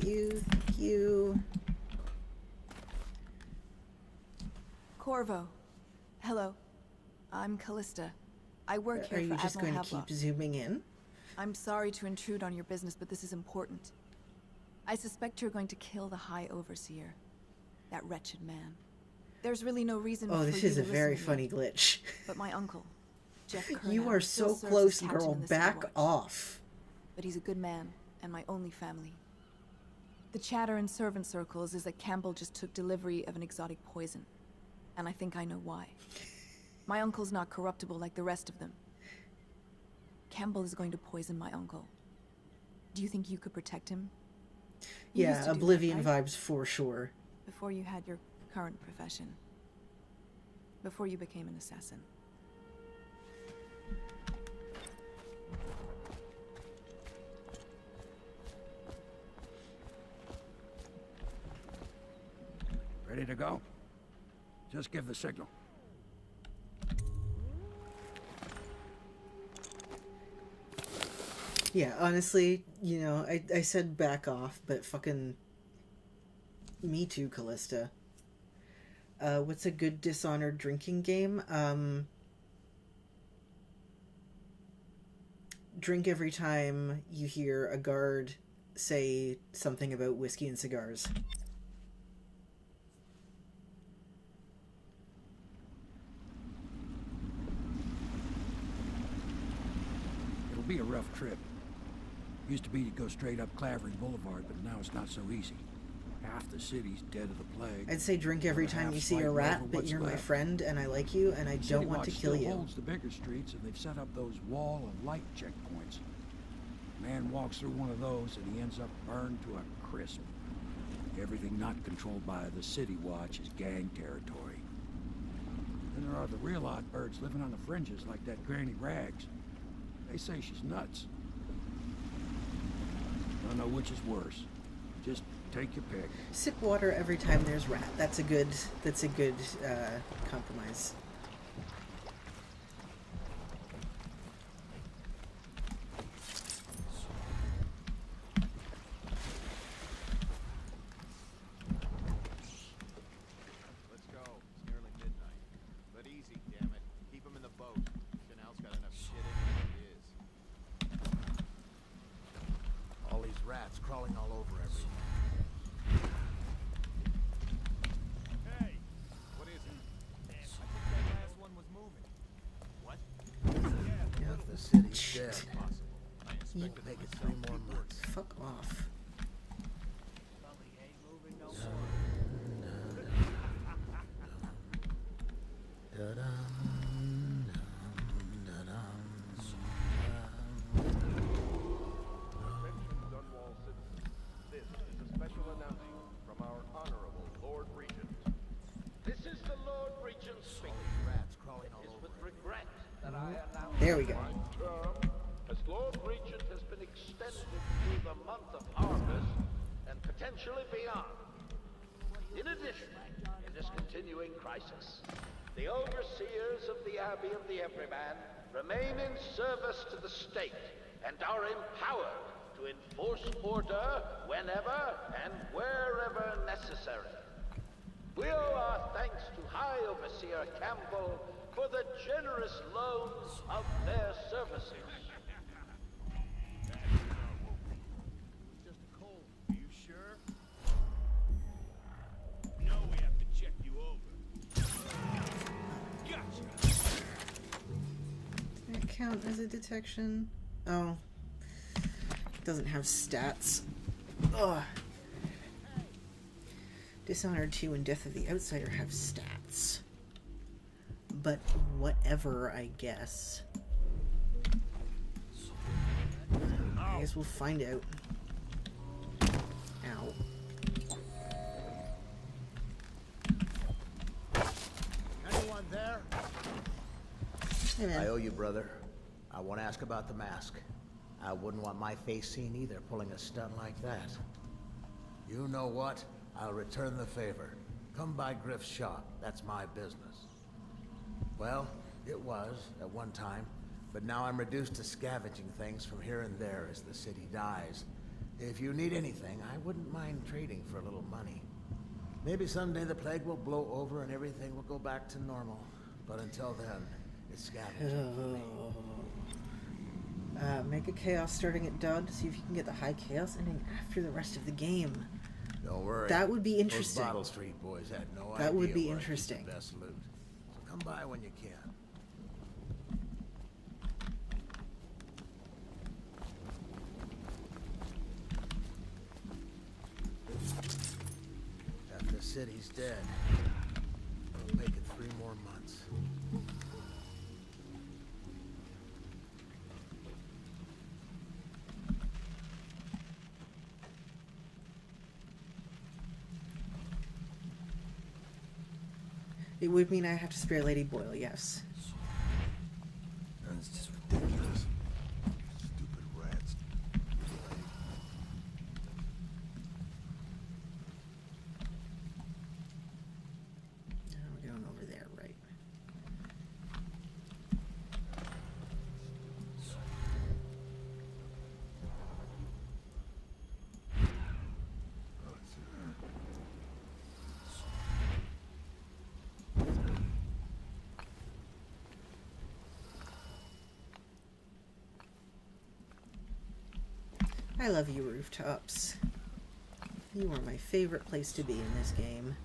Thank you. Corvo. Hello. I'm Callista. I work Are here you for just Admiral going to Havelock. keep zooming in? I'm sorry to intrude on your business, but this is important. I suspect you're going to kill the High Overseer. That wretched man. There's really no reason for Oh, you this is to a very listen to me. funny glitch. But my uncle, Jeff You Kernow, are still so serves as close, captain girl. in the City Back Watch. off. But he's a good man, and my only family. The chatter in servant circles is that Campbell just took delivery of an exotic poison. And I think I know why. My uncle's not corruptible like the rest of them. Campbell is going to poison my uncle. Do you think you could protect him? You used Yeah, to do that, Oblivion right? vibes for sure. Before you had your current profession. Before you became an assassin. Ready to go? Just give the signal. Yeah, honestly, you know, I said back off, but fucking... Me too, Callista. What's a good Dishonored drinking game? Drink every time you hear a guard say something about whiskey and cigars. It'll be a rough trip. Used to be to go straight up Clavering Boulevard, but now it's not so easy. Half the city's dead of the plague. I'd say drink every time you see a rat, but you're my friend and I like you and I don't want to kill you. Holds the bigger streets, and they've set up those wall of light checkpoints. Man walks through one of those and he ends up burned to a crisp. Everything not controlled by the City Watch is gang territory. Then there are the real odd birds living on the fringes like that Granny Rags. They say she's nuts. Don't know which is worse. Just take your pick. Sip water every time there's rat. That's a good compromise. Let's go. It's nearly midnight. But easy, damn it. Keep him in the boat. Canal's got enough shit in it as it is. All these rats crawling all over everything. Hey! What is it? I think that last one was moving. What? Yeah, the city's dead. I inspected Make it it myself. 3 more months. Fuck off. Attention Dunwall citizens. This is a special announcement from our honorable Lord Regent. This is the Lord Regent speaking. Rats crawling all It is over. with regret that I announce There we go. my term as Lord Regent has been extended through the month of harvest and potentially beyond. In addition, in this continuing crisis, the overseers of the Abbey of the Everyman remain in service to the state and are empowered to enforce order whenever and wherever necessary. We owe our thanks to High Overseer Campbell for the generous loans of their services. Just a cold. Are you sure? No, we have to check you over. Gotcha. Does that count as a detection? Oh. Doesn't have stats. Ugh. Dishonored 2 and Death of the Outsider have stats. But whatever, I guess. I guess we'll find out. Ow. Anyone there? Hey, man. I owe you, brother. I won't ask about the mask. I wouldn't want my face seen either, pulling a stunt like that. You know what? I'll return the favor. Come by Griff's shop. That's my business. Well, it was, at one time, but now I'm reduced to scavenging things from here and there as the city dies. If you need anything, I wouldn't mind trading for a little money. Maybe someday the plague will blow over and everything will go back to normal. But until then, The scavenging. Make a chaos starting at dawn to see if you can get the high chaos ending after the rest of the game. Don't worry. That would be interesting. Those Bottle Street boys had no idea. That would be where I keep interesting. the best loot. So come by when you can. Half the city's dead. We'll make it 3 more months. It would mean I have to spare Lady Boyle, yes. That's just ridiculous. Stupid rats. No, we're going over there, right? I love you, rooftops. You are my favorite place to be in this game.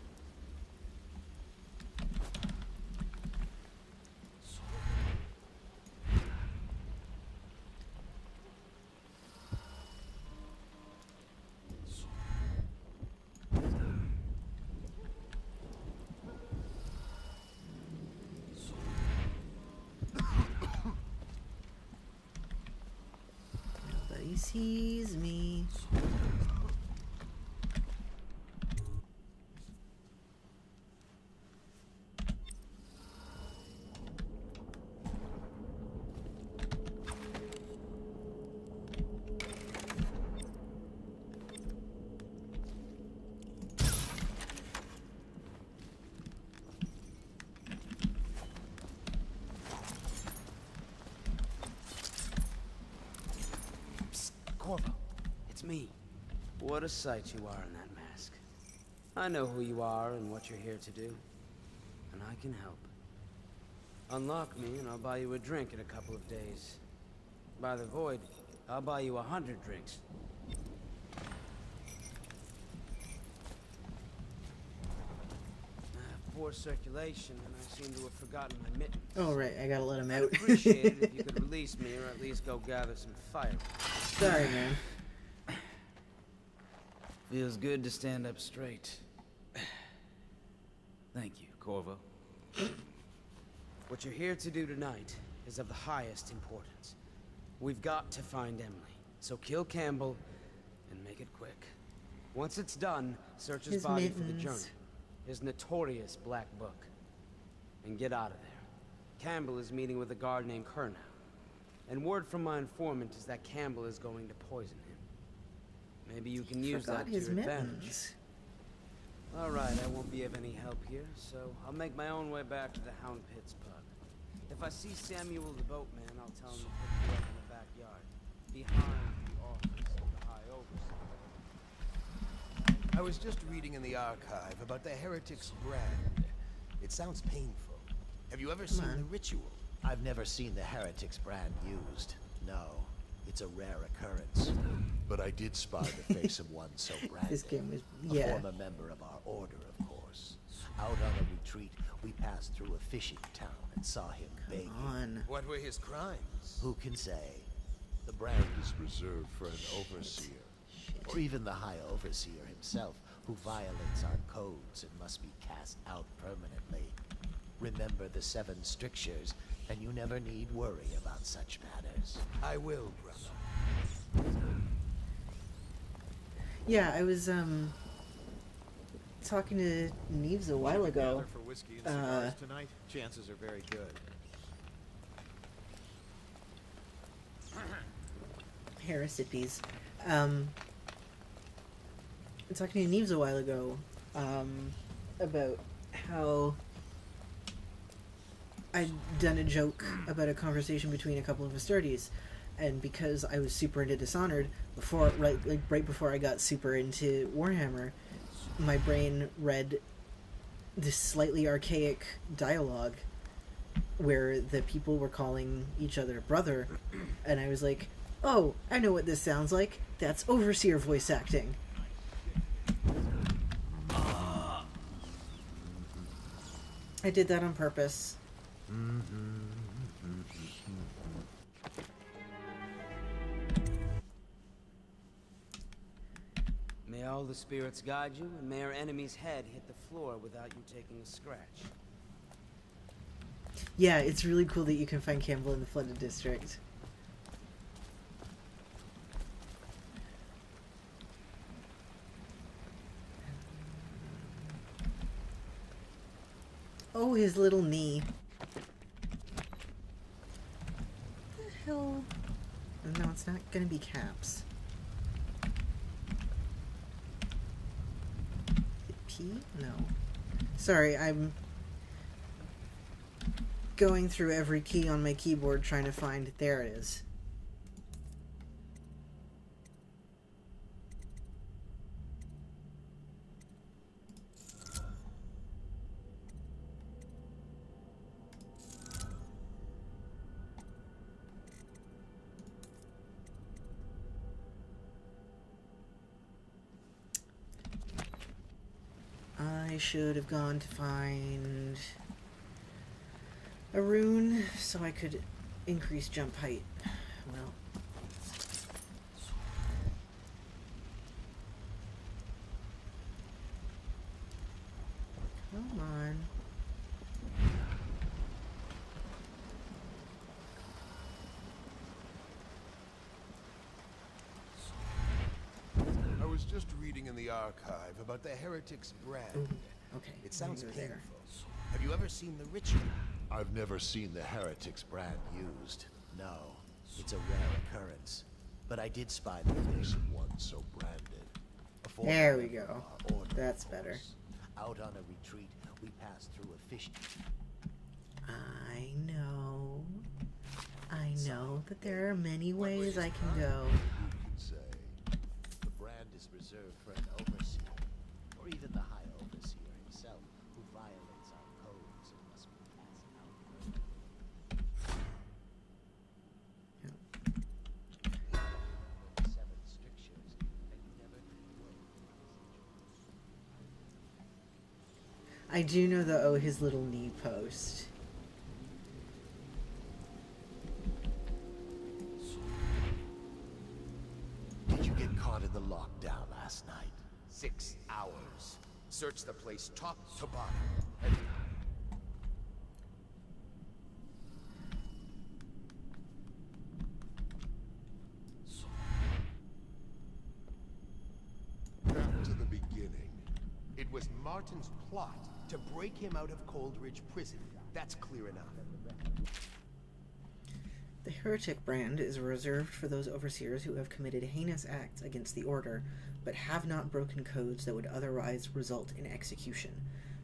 Nobody sees me. Corvo, it's me. What a sight you are in that mask. I know who you are and what you're here to do, and I can help. Unlock me and I'll buy you a drink in a couple of days. By the Void, I'll buy you 100 drinks. I have poor circulation and I seem to have forgotten my mittens. Oh, right, I gotta let him out. I'd appreciate it if you could release me or at least go gather some fire. Sorry, man. Feels good to stand up straight. Thank you, Corvo. What you're here to do tonight is of the highest importance. We've got to find Emily, so kill Campbell and make it quick. Once it's done, search his body for the journal, his notorious black book, and get out of there. Campbell is meeting with a guard named Kernow, and word from my informant is that Campbell is going to poison him. Maybe you can use that to your advantage. All right, I won't be of any help here, so I'll make my own way back to the Hound Pits pub. If I see Samuel the boatman, I'll tell him to pick you up in the backyard, behind the office of the High Overseer. I was just reading in the archive about the Heretic's brand. It sounds painful. Have you ever seen the ritual? I've never seen the Heretics brand used. No, it's a rare occurrence. But I did spy the face of one so branded. This game was, a former member of our order, of course. Out on a retreat, we passed through a fishing town and saw him begging. What were his crimes? Who can say? The brand is reserved for an overseer. Or even the High Overseer himself, who violates our codes and must be cast out permanently. Remember the 7 strictures, and you never need worry about such matters. I will, brother. Yeah, I was talking to Neves a while ago. For whiskey and cigars tonight, chances are very good. Heresipies. Talking to Neves a while ago about how I'd done a joke about a conversation between a couple of Astartes, and because I was super into Dishonored right before I got super into Warhammer, my brain read this slightly archaic dialogue where the people were calling each other brother, and I was like, oh, I know what this sounds like. That's Overseer voice acting. I did that on purpose. May all the spirits guide you, and may our enemy's head hit the floor without you taking a scratch. Yeah, it's really cool that you can find Campbell in the flooded district. Oh, his little knee. What the hell? No, it's not gonna be caps. P? No. Sorry, I'm going through every key on my keyboard trying to find... There it is. I should have gone to find a rune so I could increase jump height. Well, come on. I was just reading in the archive about the Heretic's brand. Ooh, okay. It sounds You're painful. there. Have you ever seen the ritual? I've never seen the Heretic's brand used. No, it's a rare occurrence. But I did spy the face of one so branded. There we go. That's better. Out on a retreat, we passed through a fish. I know. I know that there are many ways I can go. You can say the brand is reserved for an overseer, or even the High Overseer himself, who violates our codes and must be cast out. Seven strictures, and you never will. I do know the oh his little knee post. Did you get caught in the lockdown last night? 6 hours. Search the place top to bottom. Back to the beginning. It was Martin's plot to break him out of Coldridge Prison. That's clear enough. The heretic brand is reserved for those overseers who have committed heinous acts against the order, but have not broken codes that would otherwise result in execution.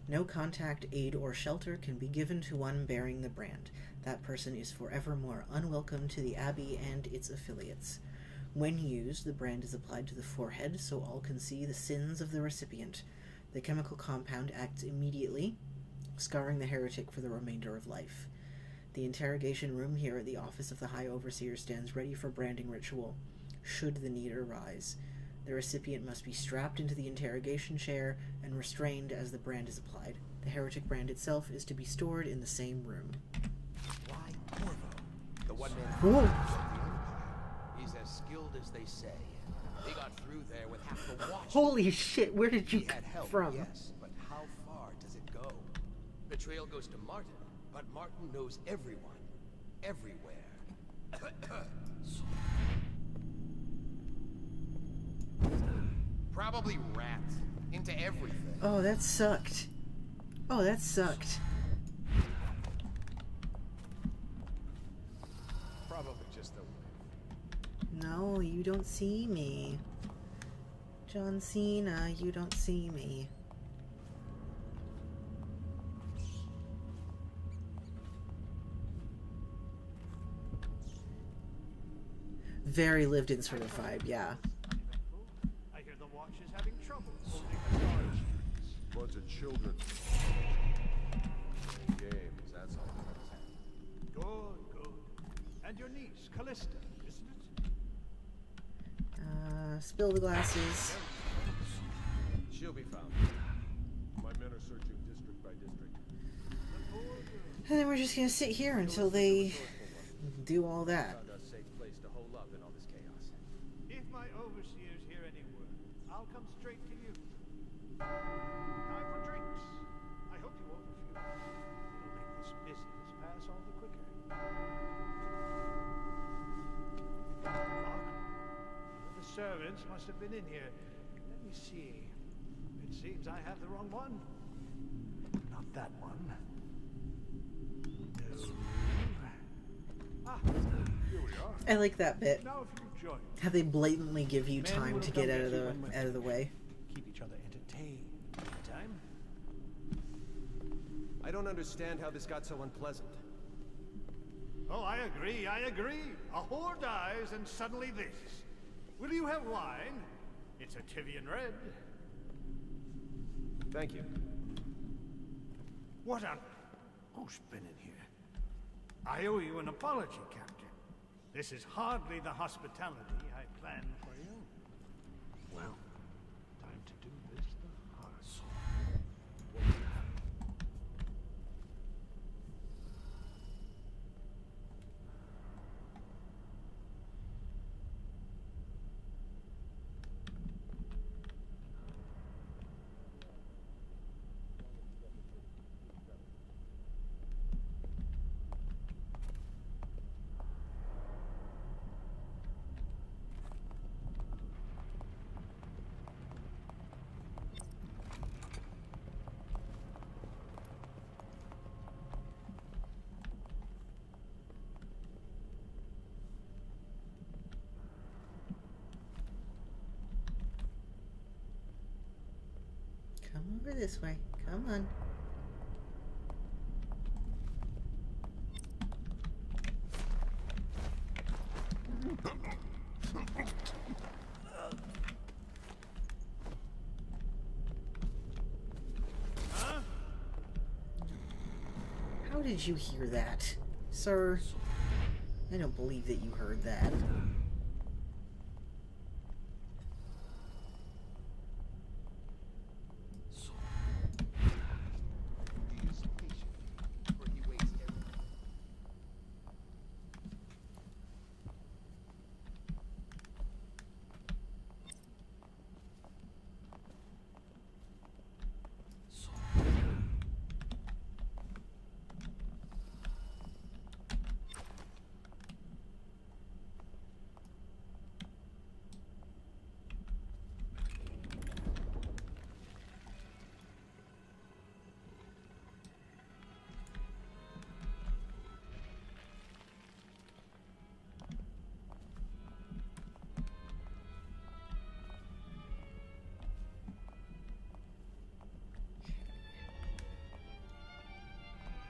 No contact, aid, or shelter can be given to one bearing the brand. That person is forevermore unwelcome to the Abbey and its affiliates. When used, the brand is applied to the forehead so all can see the sins of the recipient. The chemical compound acts immediately, scarring the heretic for the remainder of life. The interrogation room here at the office of the High Overseer stands ready for branding ritual, should the need arise. The recipient must be strapped into the interrogation chair and restrained as the brand is applied. The heretic brand itself is to be stored in the same room. Why Corvo? The one man. Whoa. He's as skilled as they say. They got through there with half the watch. Holy shit, where did you He had come help, from? Yes, but how far does it go? The trail goes to Martin, but Martin knows everyone. Everywhere. Probably rats. Into everything. Oh, that sucked. Oh, that sucked. Probably just the No, you don't see me. John Cena, you don't see me. Very lived in sort of vibe, yeah. I hear the watch is having trouble holding a guard. Bunch of children. Games, that's all. Good, good. And your niece, Callista, isn't it? Spill the glasses. She'll be found. My men are searching district by district. And then we're just gonna sit here until they do all that. Found a safe place to hole up in all this chaos. If my overseers hear any word, I'll come straight to you. Time for drinks. I hope you order a few. It'll make this business pass all the quicker. Lock. The servants must have been in here. Let me see. It seems I have the wrong one. Not that one. Ah, here we are. I like that bit. Now if you join. How they blatantly give you Men time will to come get out get of you the when we're out of the way. Keep each other entertained. Time? I don't understand how this got so unpleasant. Oh, I agree, I agree. A whore dies and suddenly this. Will you have wine? It's a Tivian red. Thank you. What on... Who's been in here? I owe you an apology, Captain. This is hardly the hospitality I planned for you. Well, time to do this the hard way. Come over this way. Come on. Huh? How did you hear that, sir? I don't believe that you heard that.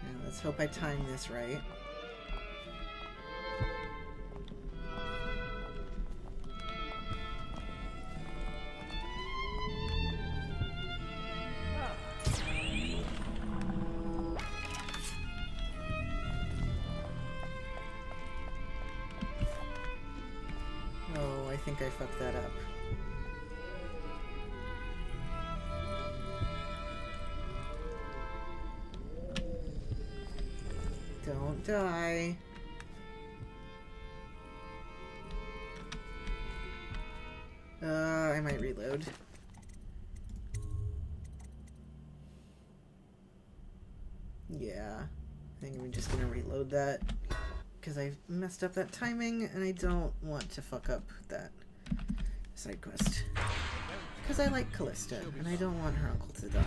Now, let's hope I time this right. Oh, I think I fucked that up. Don't die. I might reload. Yeah, I think I'm just gonna reload that because I messed up that timing and I don't want to fuck up that side quest. Because I like Callista and I don't want her uncle to die.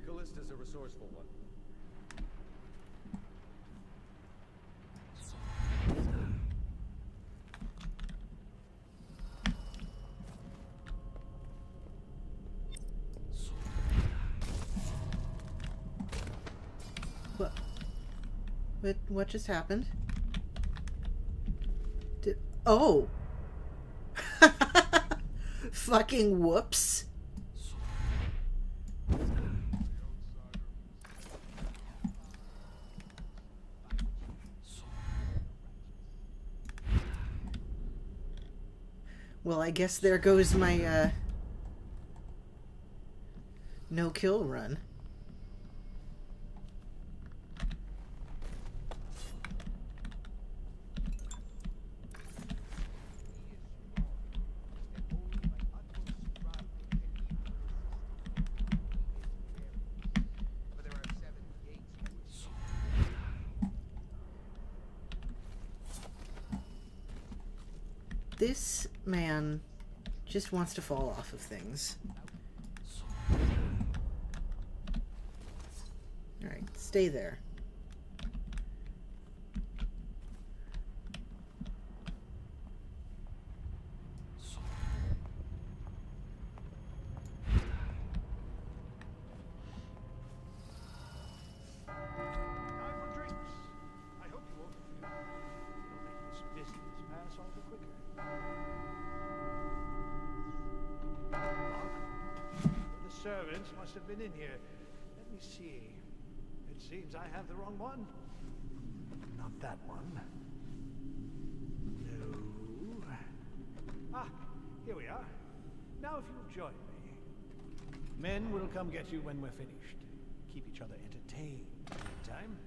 Callista's a resourceful one. What just happened? Oh! Fucking whoops. Well, I guess there goes my, no-kill run. This man just wants to fall off of things. Alright, stay there. Servants must have been in here. Let me see. It seems I have the wrong one. Not that one. No. Ah, here we are. Now if you'll join me. Men will come get you when we're finished. Keep each other entertained in the meantime.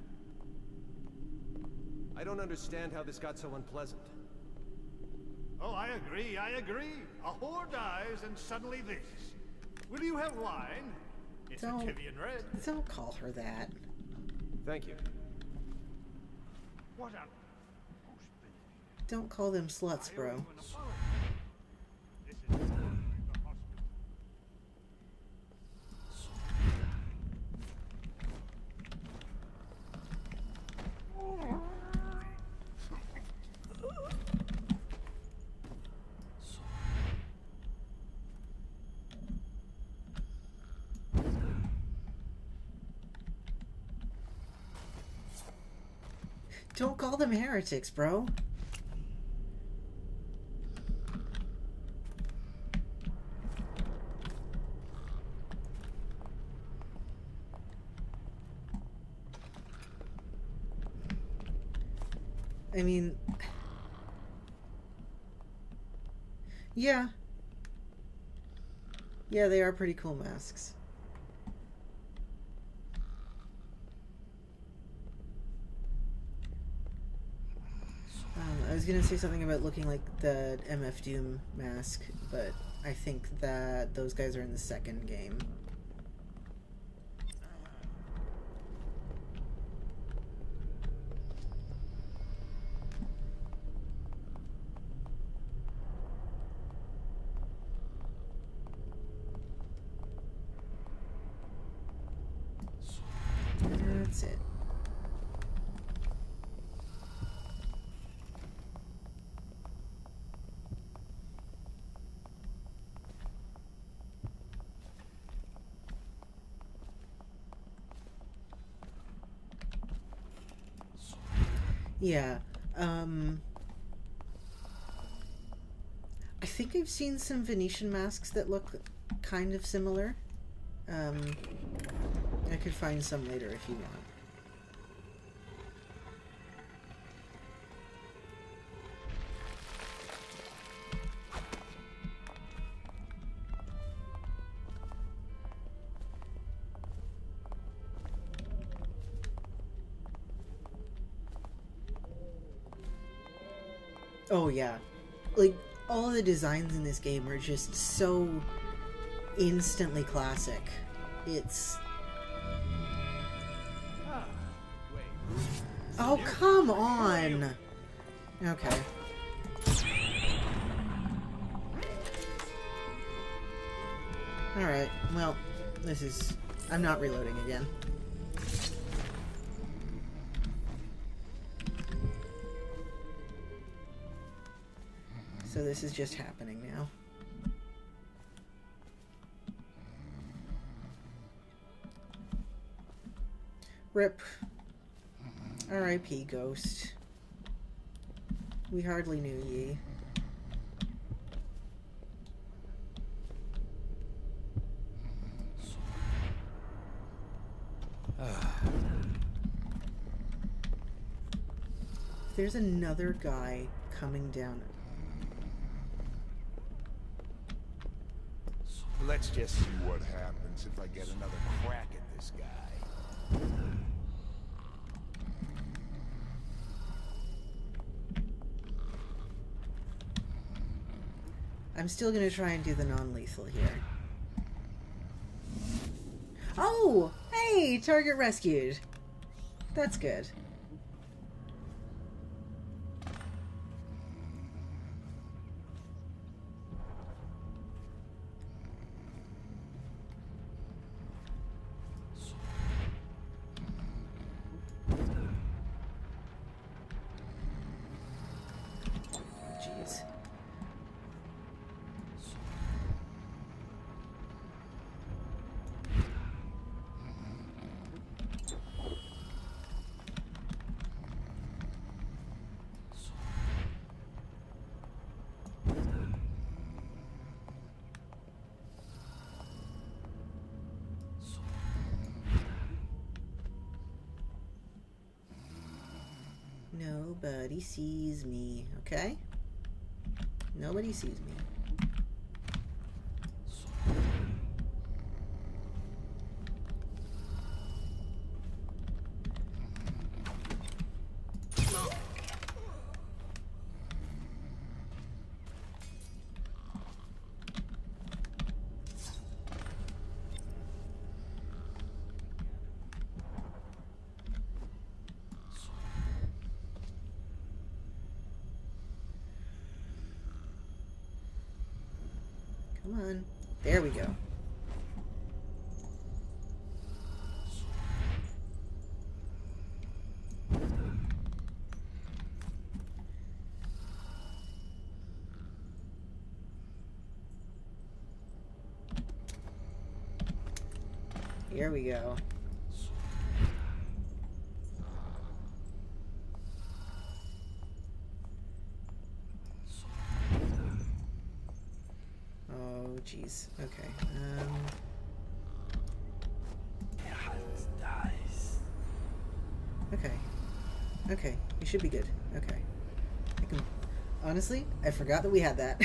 I don't understand how this got so unpleasant. Oh, I agree. A whore dies and suddenly this. Will you have wine? It's a Tivian red. Don't call her that. Thank you. What a... Don't call them sluts, bro. Don't call them heretics, bro. I mean, yeah. Yeah, they are pretty cool masks. I was gonna say something about looking like the MF Doom mask, but I think that those guys are in the second game. That's it. Yeah, I think I've seen some Venetian masks that look kind of similar. I could find some later if you want. Oh yeah, like all the designs in this game are just so instantly classic. It's... Oh, come on! Okay. Alright, well, this is... I'm not reloading again. So this is just happening now. RIP. R.I.P. Ghost. We hardly knew ye. There's another guy coming down. Let's just see what happens if I get another crack at this guy. I'm still gonna try and do the non-lethal here. Oh! Hey! Target rescued. That's good. Jeez. Nobody sees me, okay? Nobody sees me. Come on. There we go. Here we go. Oh, jeez. Okay. Okay. Okay. You should be good. Okay. I can... Honestly, I forgot that we had that.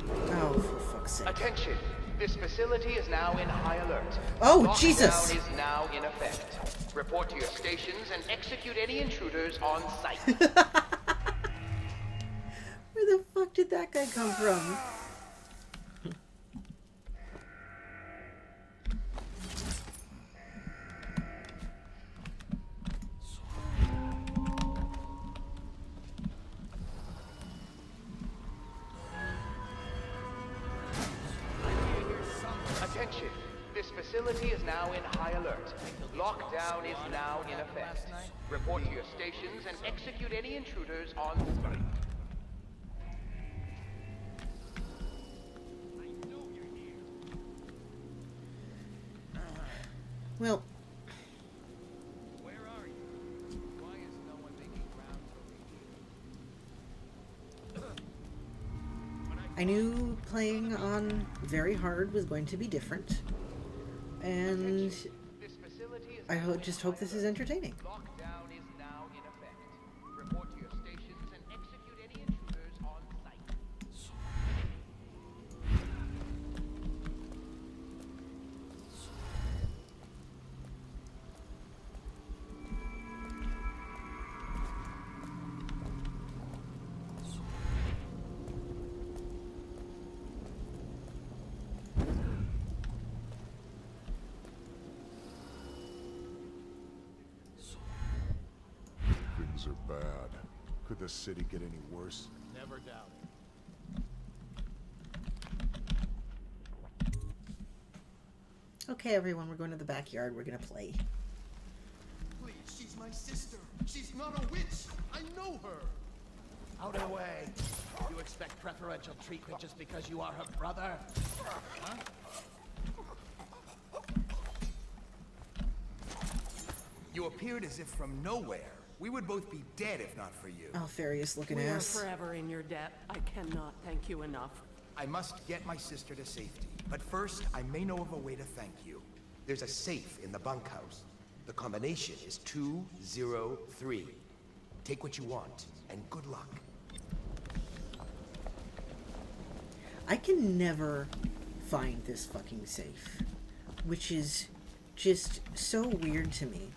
Oh, for fuck's sake. Attention! This facility is now in high alert. Oh, Lockdown Jesus! is now in effect. Report to your stations and execute any intruders on site. Where the fuck did that guy come from? Attention! This facility is now in high alert. Lockdown is now in effect. Report to your stations and execute any intruders on site. Well, Where are you? Why is no one making rounds over here? I knew playing on very hard was going to be different, and I just hope this is entertaining. Lockdown is now in effect. Report to your stations and execute any intruders on site. Things are bad. Could the city get any worse? Never doubt it. Okay, everyone, we're going to the backyard. We're gonna play. Please, she's my sister. She's not a witch. I know her. Out of the way. You expect preferential treatment just because you are her brother? Huh? You appeared as if from nowhere. We would both be dead if not for you. Alfarius looking We are ass. forever in your debt. I cannot thank you enough. I must get my sister to safety. But first, I may know of a way to thank you. There's a safe in the bunkhouse. The combination is 203. Take what you want, and good luck. I can never find this fucking safe, which is just so weird to me.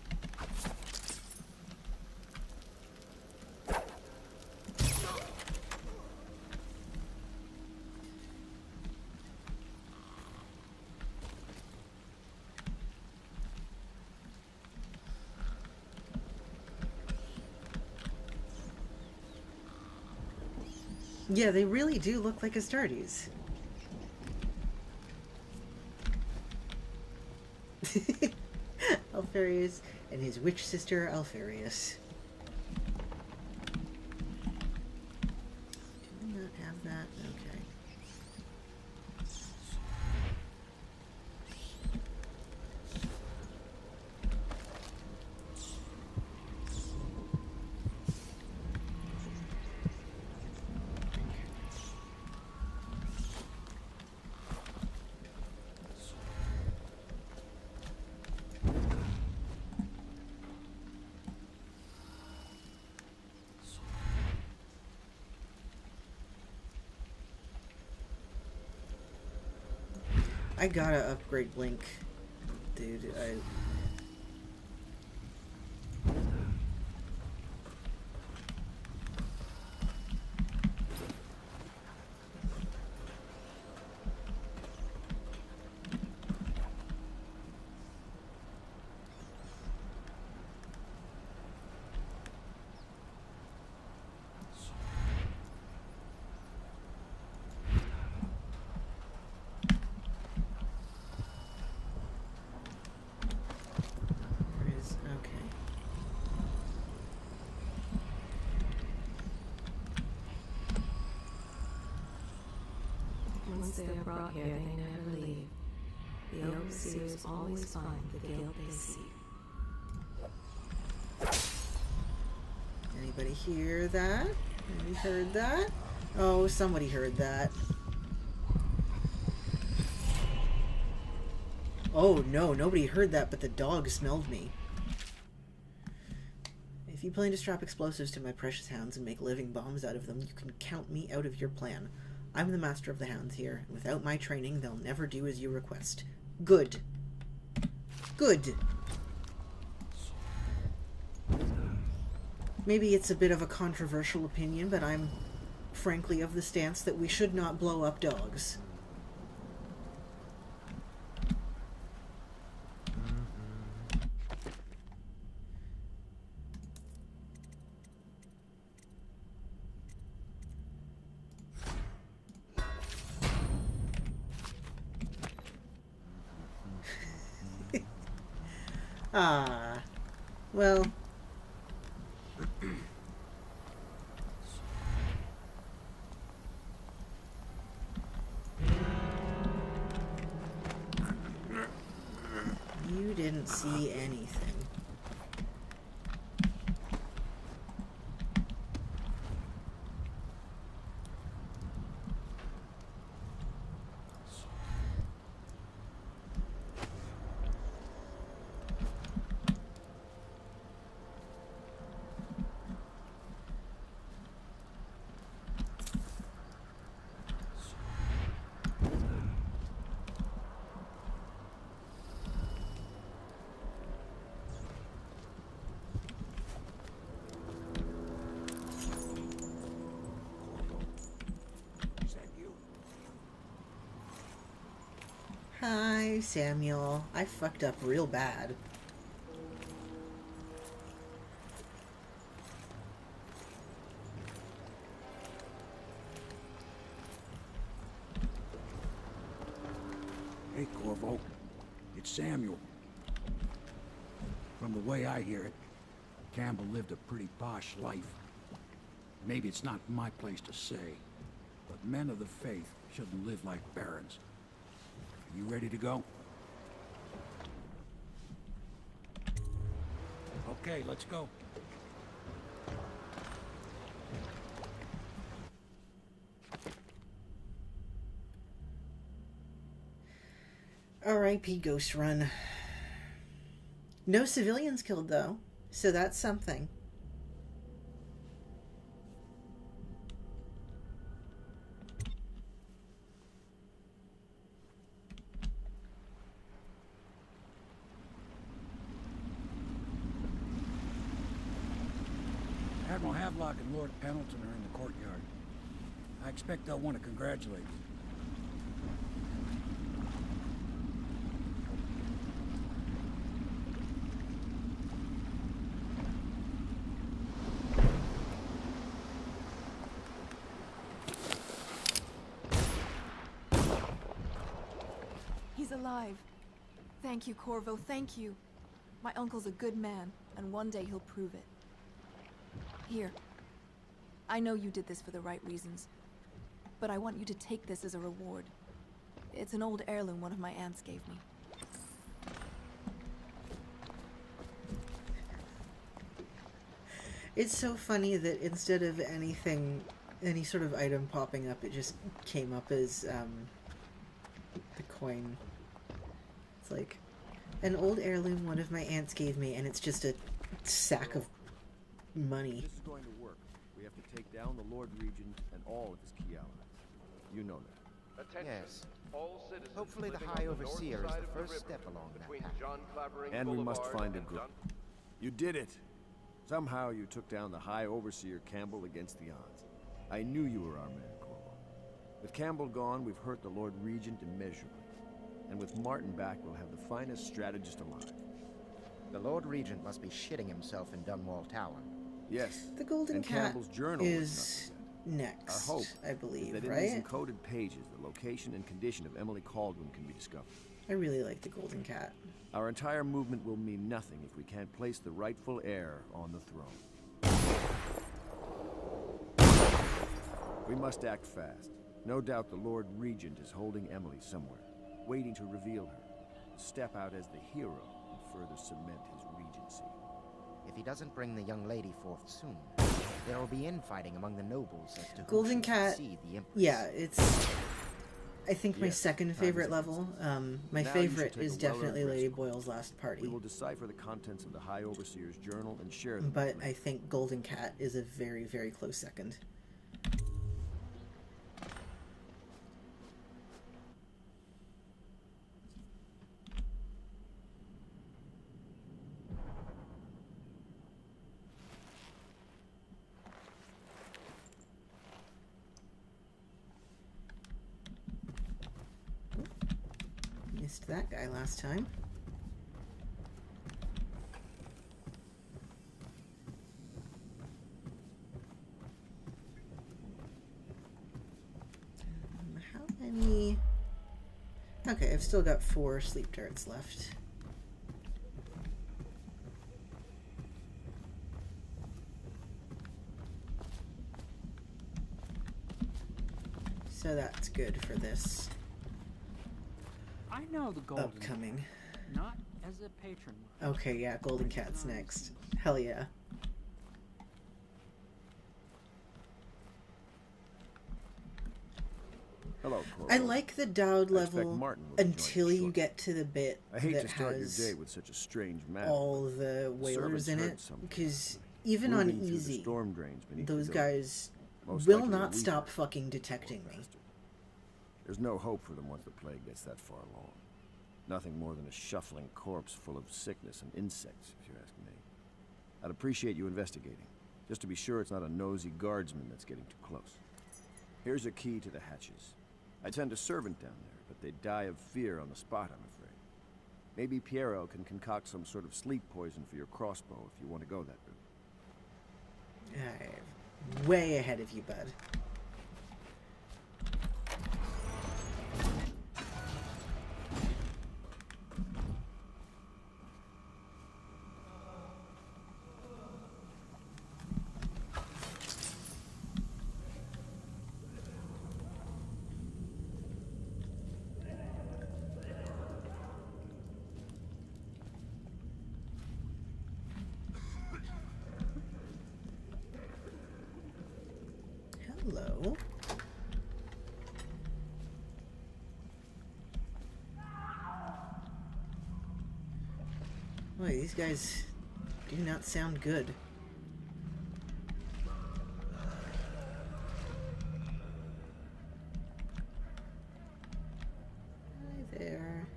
Yeah, they really do look like Astartes. Alfarius and his witch sister Alfarius. Do we not have that? Okay. I gotta upgrade Blink, dude. Once they are brought here, they never leave. The overseers always find the guilt they seek. Anybody hear that? Anybody heard that? Oh, somebody heard that. Oh no, nobody heard that, but the dog smelled me. If you plan to strap explosives to my precious hounds and make living bombs out of them, you can count me out of your plan. I'm the master of the hounds here, and without my training, they'll never do as you request. Good. Good. Maybe it's a bit of a controversial opinion, but I'm frankly of the stance that we should not blow up dogs. Ah, well. You didn't see anything. Hi, Samuel. I fucked up real bad. Hey, Corvo. It's Samuel. From the way I hear it, Campbell lived a pretty posh life. Maybe it's not my place to say, but men of the faith shouldn't live like barons. You ready to go? Okay, let's go. R.I.P. Ghost Run. No civilians killed, though, so that's something. Admiral Havelock and Lord Pendleton are in the courtyard. I expect they'll want to congratulate you. He's alive. Thank you, Corvo, thank you. My uncle's a good man, and one day he'll prove it. Here. I know you did this for the right reasons, but I want you to take this as a reward. It's an old heirloom one of my aunts gave me. It's so funny that instead of anything, any sort of item popping up, it just came up as the coin. It's like an old heirloom one of my aunts gave me, and it's just a sack of money. This is going to work. We have to take down the Lord Regent and all of his key allies. You know that. Attention. Yes. All citizens Hopefully the living High on the north Overseer is side the of first river step along that between path. John Clavering And we must Boulevard find a and group. John- You did it. Somehow you took down the High Overseer Campbell against the odds. I knew you were our man, Corvo. With Campbell gone, we've hurt the Lord Regent immeasurably. And with Martin back, we'll have the finest strategist alive. The Lord Regent must be shitting himself in Dunwall Tower. Yes. The Golden and Cat Campbell's journal was is next, Our hope I believe, is that right? in these encoded pages, the location and condition of Emily Caldwin can be discovered. I really like the Golden Cat. Our entire movement will mean nothing if we can't place the rightful heir on the throne. We must act fast. No doubt the Lord Regent is holding Emily somewhere, waiting to reveal her, to step out as the hero and further cement his regency. If he doesn't bring the young lady forth soon, there will be infighting among the nobles as to who Golden should Cat, succeed the Empress. yeah, it's, I think, my Yes, second time favorite is level. My Now you should favorite take is a definitely well-earned Lady rest. Boyle's last party. We will decipher the contents of the High Overseer's journal and share them. But I think Golden Cat is a very, very close second. Missed that guy last time. How many? Okay, I've still got 4 sleep darts left. So that's good for this I know the Golden upcoming. Not as a patron. Okay, yeah, Golden Cat's next. Hell yeah. Hello, Corvo. I like the Dowd I expect level Martin will be until joining you get to the bit I hate that to start your has day with such a strange matter. all the whalers servants in heard it, something. because even on Moving through the easy, storm drains beneath the those building. guys Most will likely a not weaver. stop fucking detecting me. There's no hope for them once the plague gets that far along. Nothing more than a shuffling corpse full of sickness and insects, if you ask me. I'd appreciate you investigating, just to be sure it's not a nosy guardsman that's getting too close. Here's a key to the hatches. I sent a servant down there, but they'd die of fear on the spot, I'm afraid. Maybe Piero can concoct some sort of sleep poison for your crossbow if you want to go that route. I'm way ahead of you, bud. Hello. Boy, these guys do not sound good. Hi there.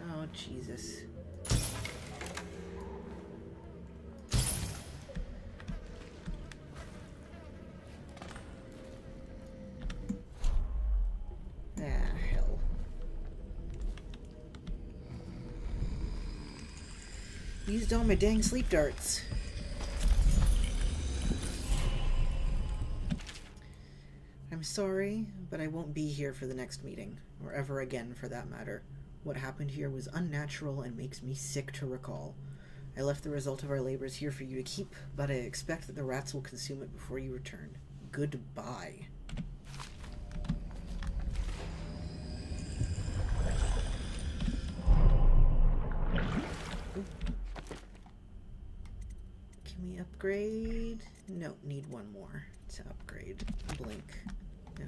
Oh, Jesus. Used all my dang sleep darts. I'm sorry, but I won't be here for the next meeting, or ever again for that matter. What happened here was unnatural and makes me sick to recall. I left the result of our labors here for you to keep, but I expect that the rats will consume it before you return. Goodbye. Can we upgrade? No, need one more to upgrade. Blink. Okay.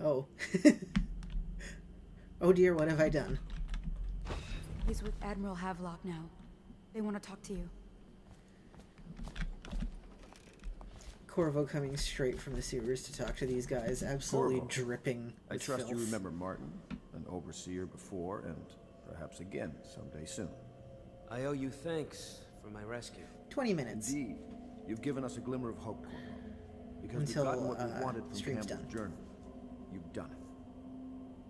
Oh. Oh dear, what have I done? He's with Admiral Havelock now. They want to talk to you. Corvo coming straight from the sewers to talk to these guys, absolutely Corvo, dripping I with trust filth. you remember Martin, an overseer before, and perhaps again someday soon. I owe you thanks for my rescue. 20 minutes. Indeed. You've given us a glimmer of hope, Corvo. Because Until, we've gotten what we wanted from stream's Campbell's done. journal. You've done it.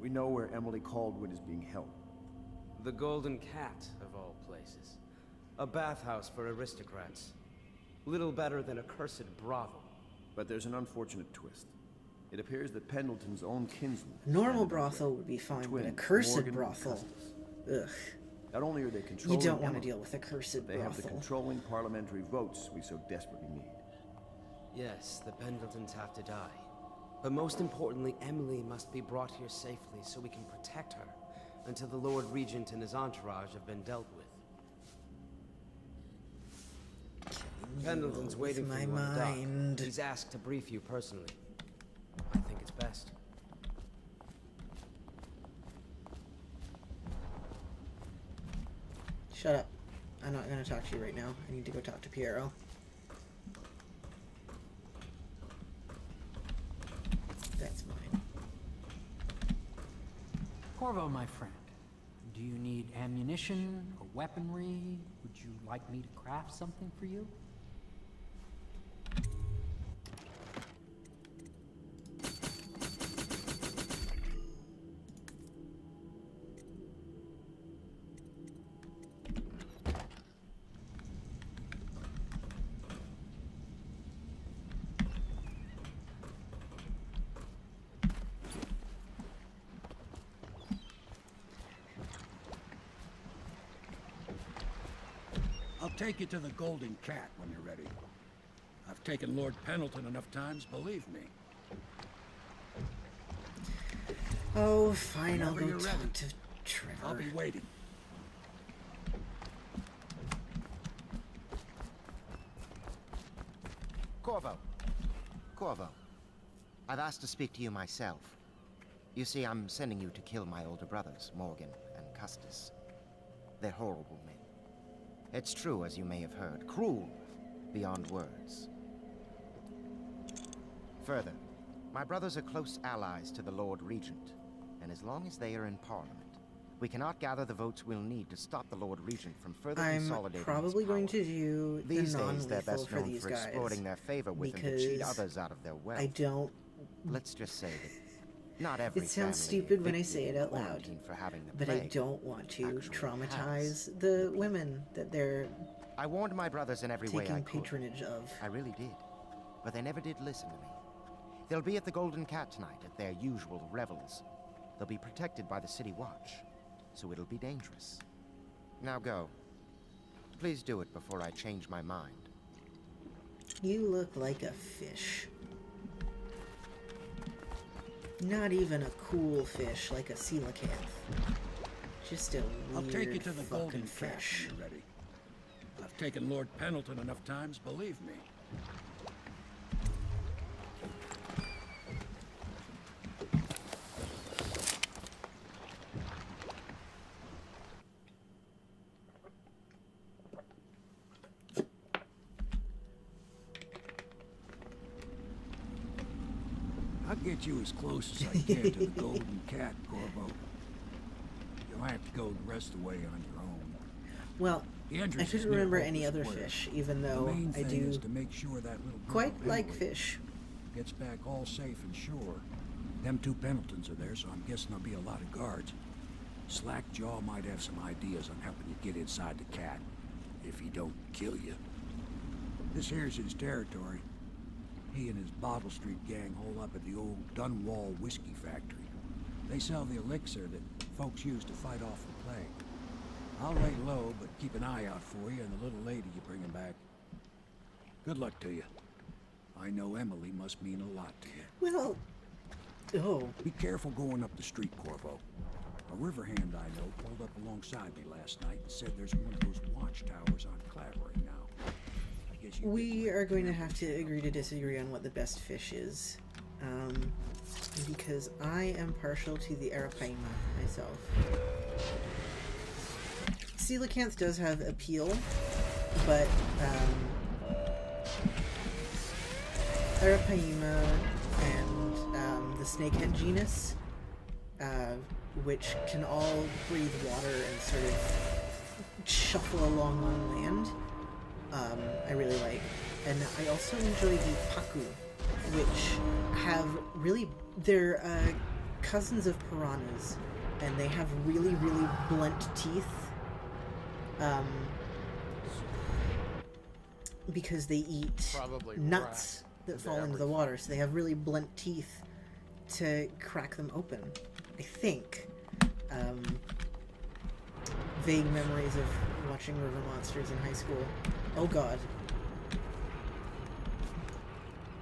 We know where Emily Caldwell is being held. The Golden Cat, of all places. A bathhouse for aristocrats. Little better than a cursed brothel. But there's an unfortunate twist. It appears that Pendleton's own kinsman... Normal brothel would be fine, but a cursed Morgan and brothel. Custis. Ugh. Not only are they controlling You don't want to Emily, deal with a cursed but they have the brothel. controlling parliamentary votes we so desperately need. Yes, the Pendletons have to die. But most importantly, Emily must be brought here safely so we can protect her until the Lord Regent and his entourage have been dealt with. Pendleton's waiting for you on the dock. He's asked to brief you personally. I think it's best. Shut up. I'm not going to talk to you right now. I need to go talk to Piero. That's mine. Corvo, my friend, do you need ammunition or weaponry? Would you like me to craft something for you? I'll take you to the Golden Cat when you're ready. I've taken Lord Pendleton enough times, believe me. Oh, fine, I'll Whenever go you're talk ready. to Trevor. I'll be waiting. Corvo. Corvo. I've asked to speak to you myself. You see, I'm sending you to kill my older brothers, Morgan and Custis. They're horrible men. It's true, as you may have heard, cruel beyond words. Further, my brothers are close allies to the Lord Regent, and as long as they are in Parliament, we cannot gather the votes we'll need to stop the Lord Regent from further I'm consolidating probably his going power. to do These the days, they're non-lethal best for known these for guys. exploiting their favor with them to cheat because others out of their wealth. I don't... Let's just say that not every It sounds family stupid when I evicted say it and out loud, quarantined for having the but I plague don't want to actually traumatize the women that they're I warned my brothers in every way I taking could. patronage of. I really did. But they never did listen to me. They'll be at the Golden Cat tonight at their usual revels. They'll be protected by the City Watch, so it'll be dangerous. Now go. Please do it before I change my mind. You look like a fish. Not even a cool fish like a coelacanth. Just a I'll weird take you to the fucking Golden Cat fish. when you're ready. I've taken Lord Pendleton enough times, believe me. get you as close as I can to the Golden Cat, Corvo. You'll have to go the rest of the way on your own. Well, The I entrance is couldn't near remember Hopeless any other Square. fish, even The though main I thing is do to make sure that little girl quite like Emily fish. gets back all safe and sure. Them two Pendletons are there, so I'm guessing there'll be a lot of guards. Slackjaw might have some ideas on helping you get inside the cat, if he don't kill you. This here's his territory. He and his Bottle Street gang hole up at the old Dunwall whiskey factory. They sell the elixir that folks use to fight off the plague. I'll lay low, but keep an eye out for you and the little lady you bring him back. Good luck to you. I know Emily must mean a lot to you. Well, oh. Be careful going up the street, Corvo. A river hand I know pulled up alongside me last night and said there's one of those watchtowers on Clavering now. I guess you We are going to have to agree to disagree on what the best fish is. Because I am partial to the arapaima myself. Coelacanth does have appeal, but arapaima and the snakehead genus, which can all breathe water and sort of shuffle along on land, I really like. And I also enjoy the paku, which have really, they're cousins of piranhas, and they have really, really blunt teeth. Because they eat nuts that fall into the water, so they have really blunt teeth to crack them open. I think. Vague memories of watching river monsters in high school. Oh god.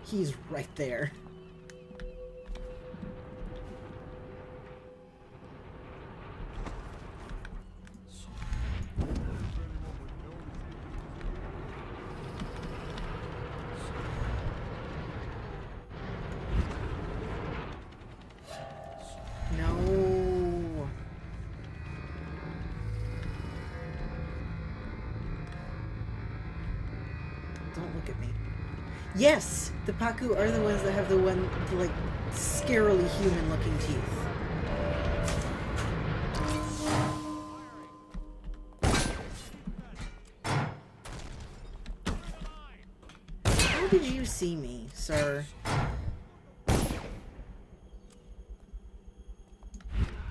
He's right there. No. Don't look at me. Yes! The Paku are the ones that have the like, scarily human-looking teeth. How did you see me, sir?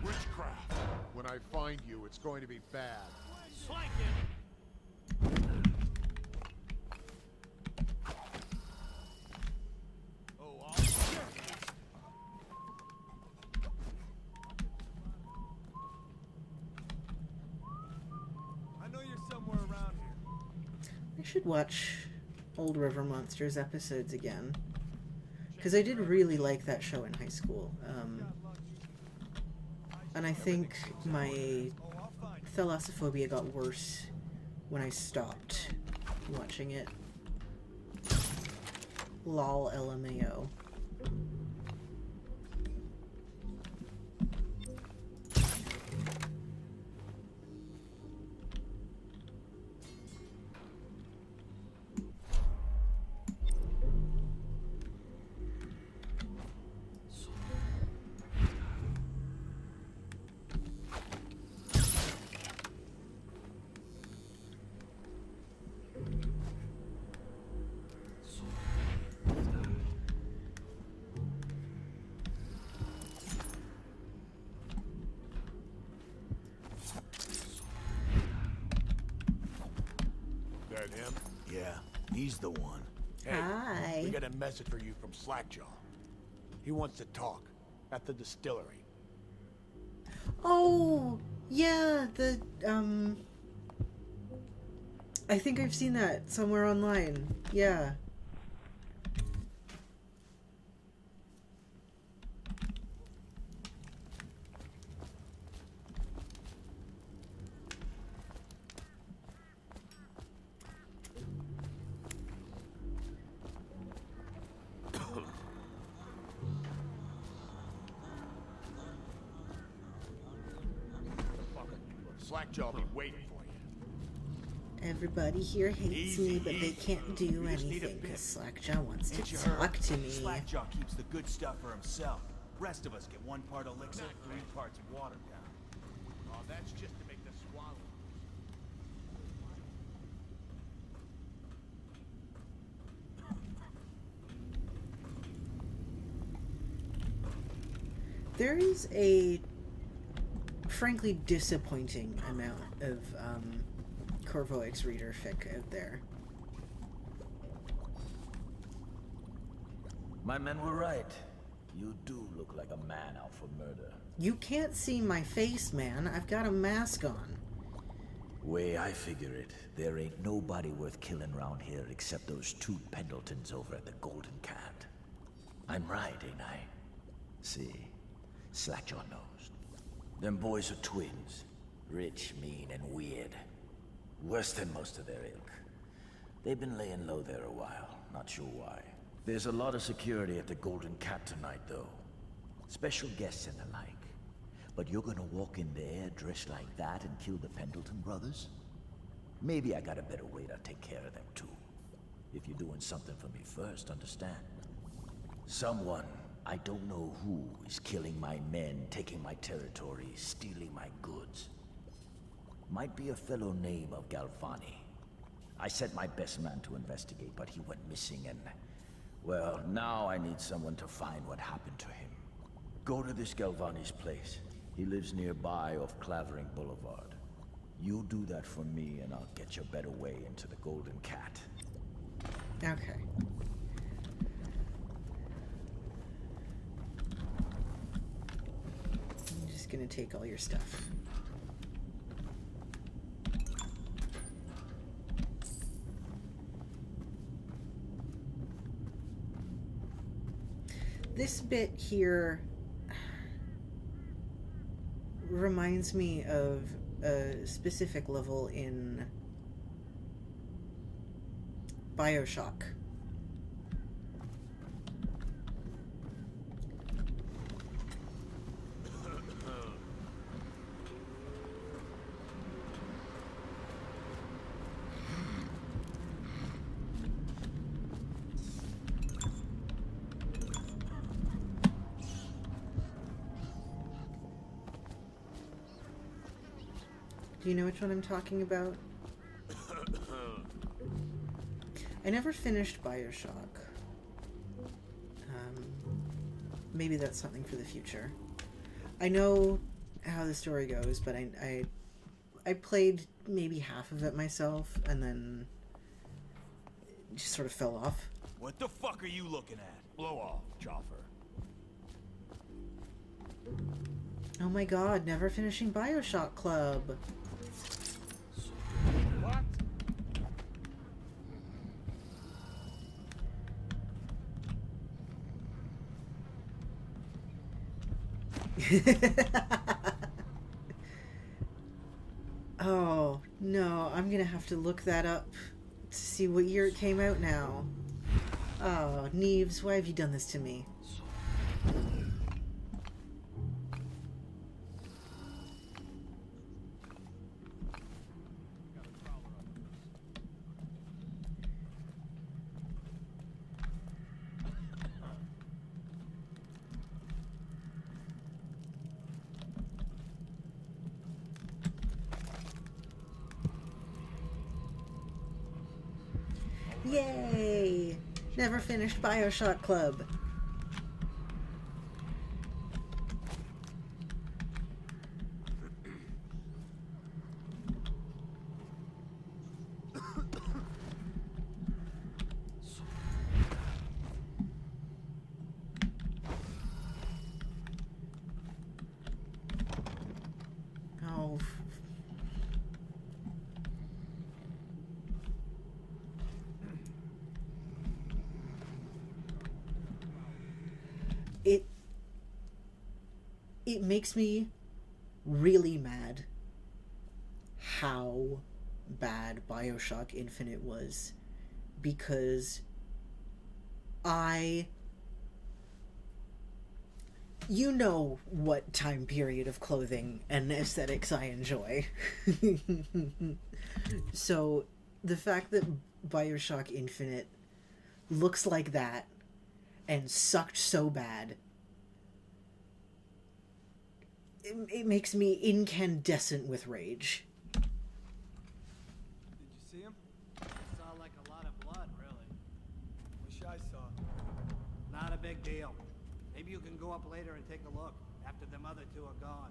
Witchcraft. When I find you, it's going to be bad. I know you're somewhere around here. I should watch old River Monsters episodes again. Because I did really like that show in high school. And I think my thalassophobia got worse when I stopped watching it. Lol LMAO. That him? Yeah, he's the one. Hey, Hi. we got a message for you from Slackjaw. He wants to talk at the distillery. Oh, yeah, the, I think I've seen that somewhere online. Yeah. Slackjaw be waiting for you. Everybody here hates me, but they can't do anything because Slackjaw wants to talk to me. Slackjaw keeps the good stuff for himself. Rest of us get 1 part elixir, 3 parts water down. Oh, that's just to make the swallow. There is a frankly disappointing amount of Corvoix reader fic out there. My men were right. You do look like a man out for murder. You can't see my face, man. I've got a mask on. Way I figure it, there ain't nobody worth killing around here except those 2 Pendletons over at the Golden Cat. I'm right, ain't I? See, Slackjaw knows. Them boys are twins. Rich, mean, and weird. Worse than most of their ilk. They've been laying low there a while, not sure why. There's a lot of security at the Golden Cat tonight, though. Special guests and the like. But you're gonna walk in there dressed like that and kill the Pendleton brothers? Maybe I got a better way to take care of them, too. If you're doing something for me first, understand? Someone, I don't know who, is killing my men, taking my territory, stealing my goods. Might be a fellow named of Galvani. I sent my best man to investigate, but he went missing and... well, now I need someone to find what happened to him. Go to this Galvani's place. He lives nearby off Clavering Boulevard. You do that for me and I'll get your better way into the Golden Cat. Okay. I'm just gonna take all your stuff. This bit here reminds me of a specific level in BioShock. Do you know which one I'm talking about? I never finished BioShock. Maybe that's something for the future. I know how the story goes, but I played maybe half of it myself and then just sort of fell off. What the fuck are you looking at? Blow off, Joffer. Oh my god, never finishing BioShock Club. What? Oh, no, I'm gonna have to look that up to see what year it came out now. Oh, Neves, why have you done this to me? Yay! Never finished BioShock Club. Oh. It makes me really mad how bad BioShock Infinite was, because you know what time period of clothing and aesthetics I enjoy. So the fact that BioShock Infinite looks like that and sucked so bad, it makes me incandescent with rage. Did you see him? Saw like a lot of blood, really. Wish I saw. Not a big deal. Maybe you can go up later and take a look after them other two are gone.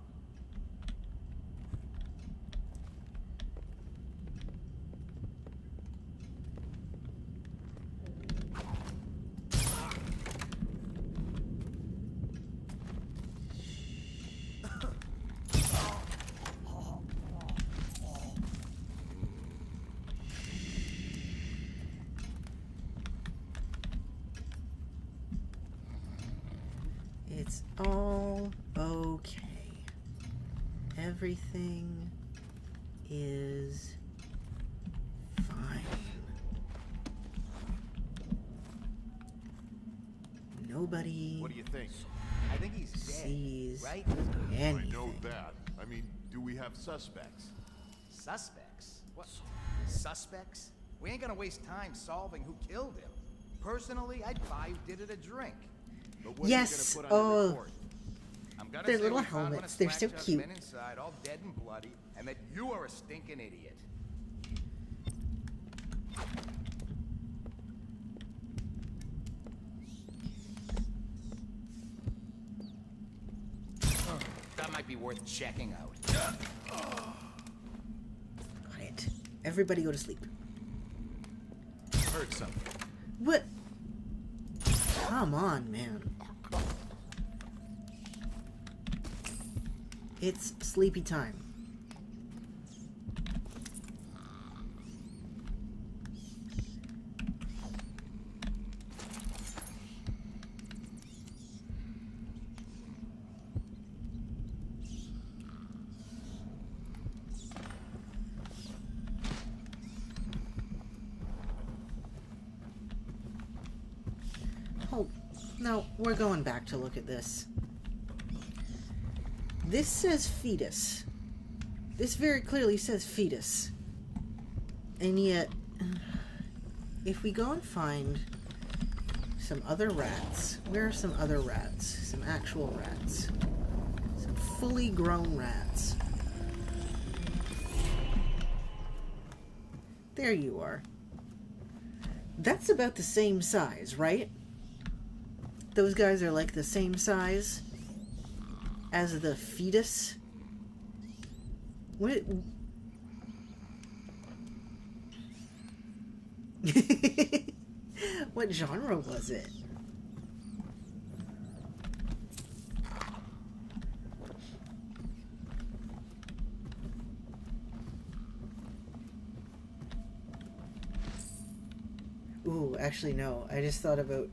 It's all okay. Everything is fine. Nobody What do you think? I think he's sees dead, right? anything. I know that. I mean, do we have suspects? Suspects? What? Suspects? We ain't gonna waste time solving who killed him. Personally, I'd buy who did it a drink. But what Yes. are you gonna put on your Oh, report? I'm gonna their say little we found one of helmets. They're so Slackjaw's cute. men inside, all dead and bloody, and that you are a stinking idiot. That might be worth checking out. Quiet. Everybody go to sleep. Heard something. What? Come on, man. It's sleepy time. Oh, no, we're going back to look at this. This says fetus. This very clearly says fetus. And yet, if we go and find some other rats, where are some other rats? Some actual rats. Some fully grown rats. There you are. That's about the same size, right? Those guys are like the same size as the fetus. What? What genre was it? Ooh, actually no. I just thought about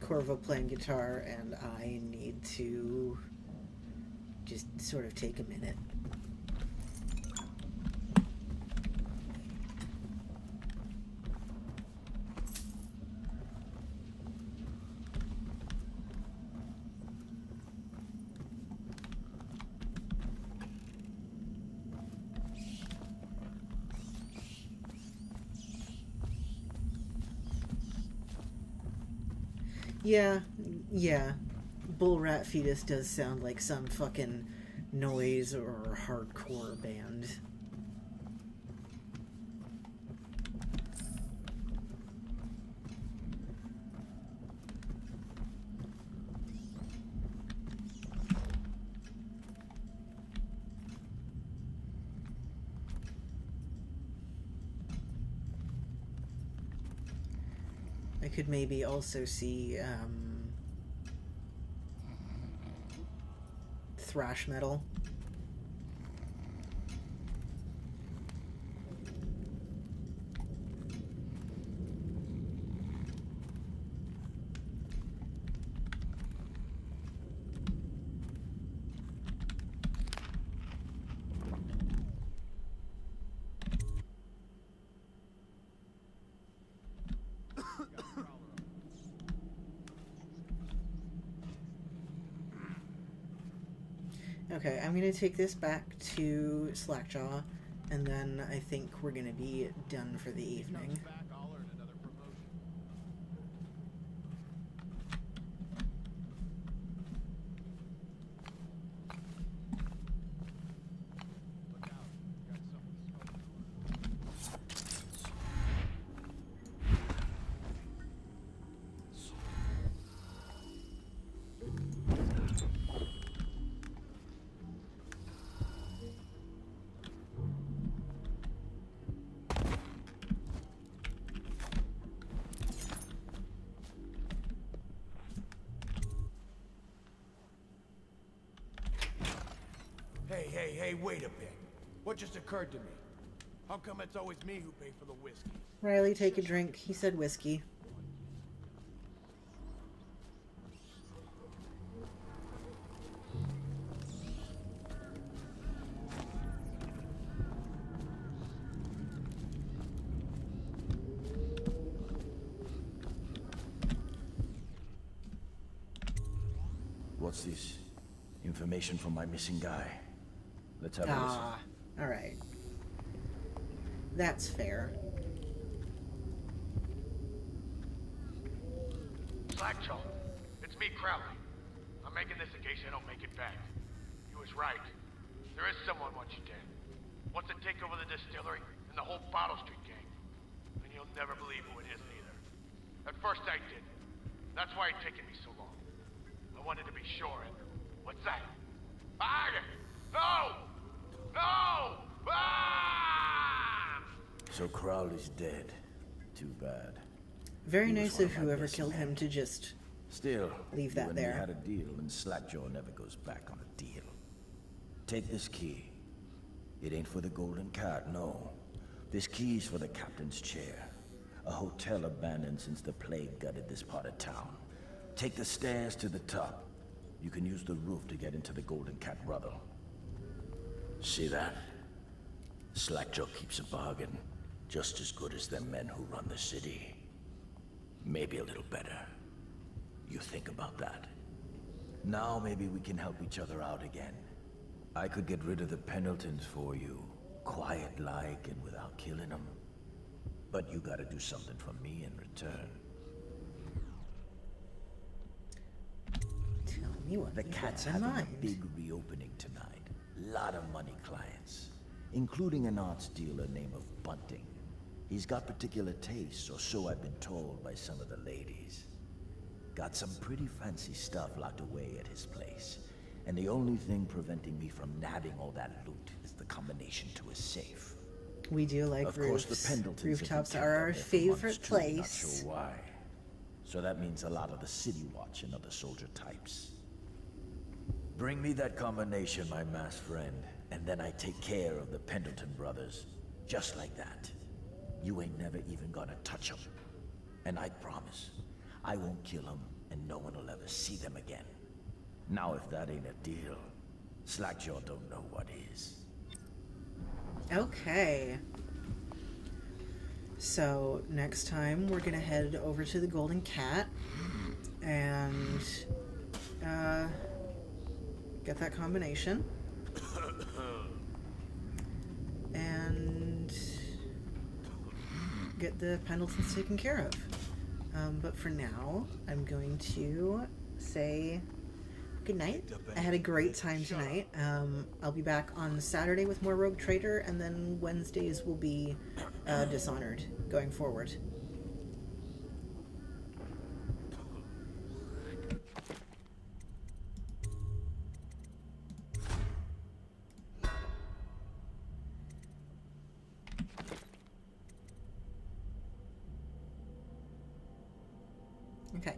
Corvo playing guitar, and I need to just sort of take a minute. Yeah. Bull Rat Fetus does sound like some fucking noise or hardcore band. I could maybe also see thrash metal. Okay, I'm gonna take this back to Slackjaw And then I think we're gonna be done for the evening. Hey, wait a bit. What just occurred to me? How come it's always me who pay for the whiskey? Riley, take a drink. He said whiskey. What's this? Information from my missing guy. Let's have a listen. Alright. That's fair. Slackjaw, it's me, Crowley. I'm making this in case I don't make it back. You was right. There is someone wants you dead. Wants to take over the distillery and the whole Bottle Street gang. And you'll never believe who it is either. At first I didn't. That's why it's taken me so long. I wanted to be sure and... What's that? Ah! No! No! Ah! So Crowley's dead. Too bad. Very He was nice one of my whoever best killed men. him to just Still, leave you that and me there. had a deal, and Slackjaw never goes back on a deal. Take this key. It ain't for the Golden Cat, no. This key's for the captain's chair. A hotel abandoned since the plague gutted this part of town. Take the stairs to the top. You can use the roof to get into the Golden Cat brothel. See that? Slackjaw keeps a bargain. Just as good as the men who run the city. Maybe a little better. You think about that. Now maybe we can help each other out again. I could get rid of the Pendletons for you. Quiet-like and without killing them. But you gotta do something for me in return. Tell me what The you Cat's got in having a mind. big reopening tonight. Lot of money clients. Including an arts dealer named of Bunting. He's got particular tastes, or so I've been told by some of the ladies. Got some pretty fancy stuff locked away at his place. And the only thing preventing me from nabbing all that loot is the combination to a safe. We do like Of roofs. course, the Pendletons have been Rooftops camped are out our there for favorite months, too, place. Not sure why. So that means a lot of the City Watch and other soldier types. Bring me that combination, my masked friend, and then I take care of the Pendleton brothers. Just like that. You ain't never even gonna touch them. And I promise, I won't kill them, and no one will ever see them again. Now if that ain't a deal, Slackjaw don't know what is. Okay. So, next time we're gonna head over to the Golden Cat and get that combination. And get the Pendletons taken care of. But for now, I'm going to say good night. I had a great time tonight. I'll be back on Saturday with more Rogue Trader, and then Wednesdays will be Dishonored going forward. Okay.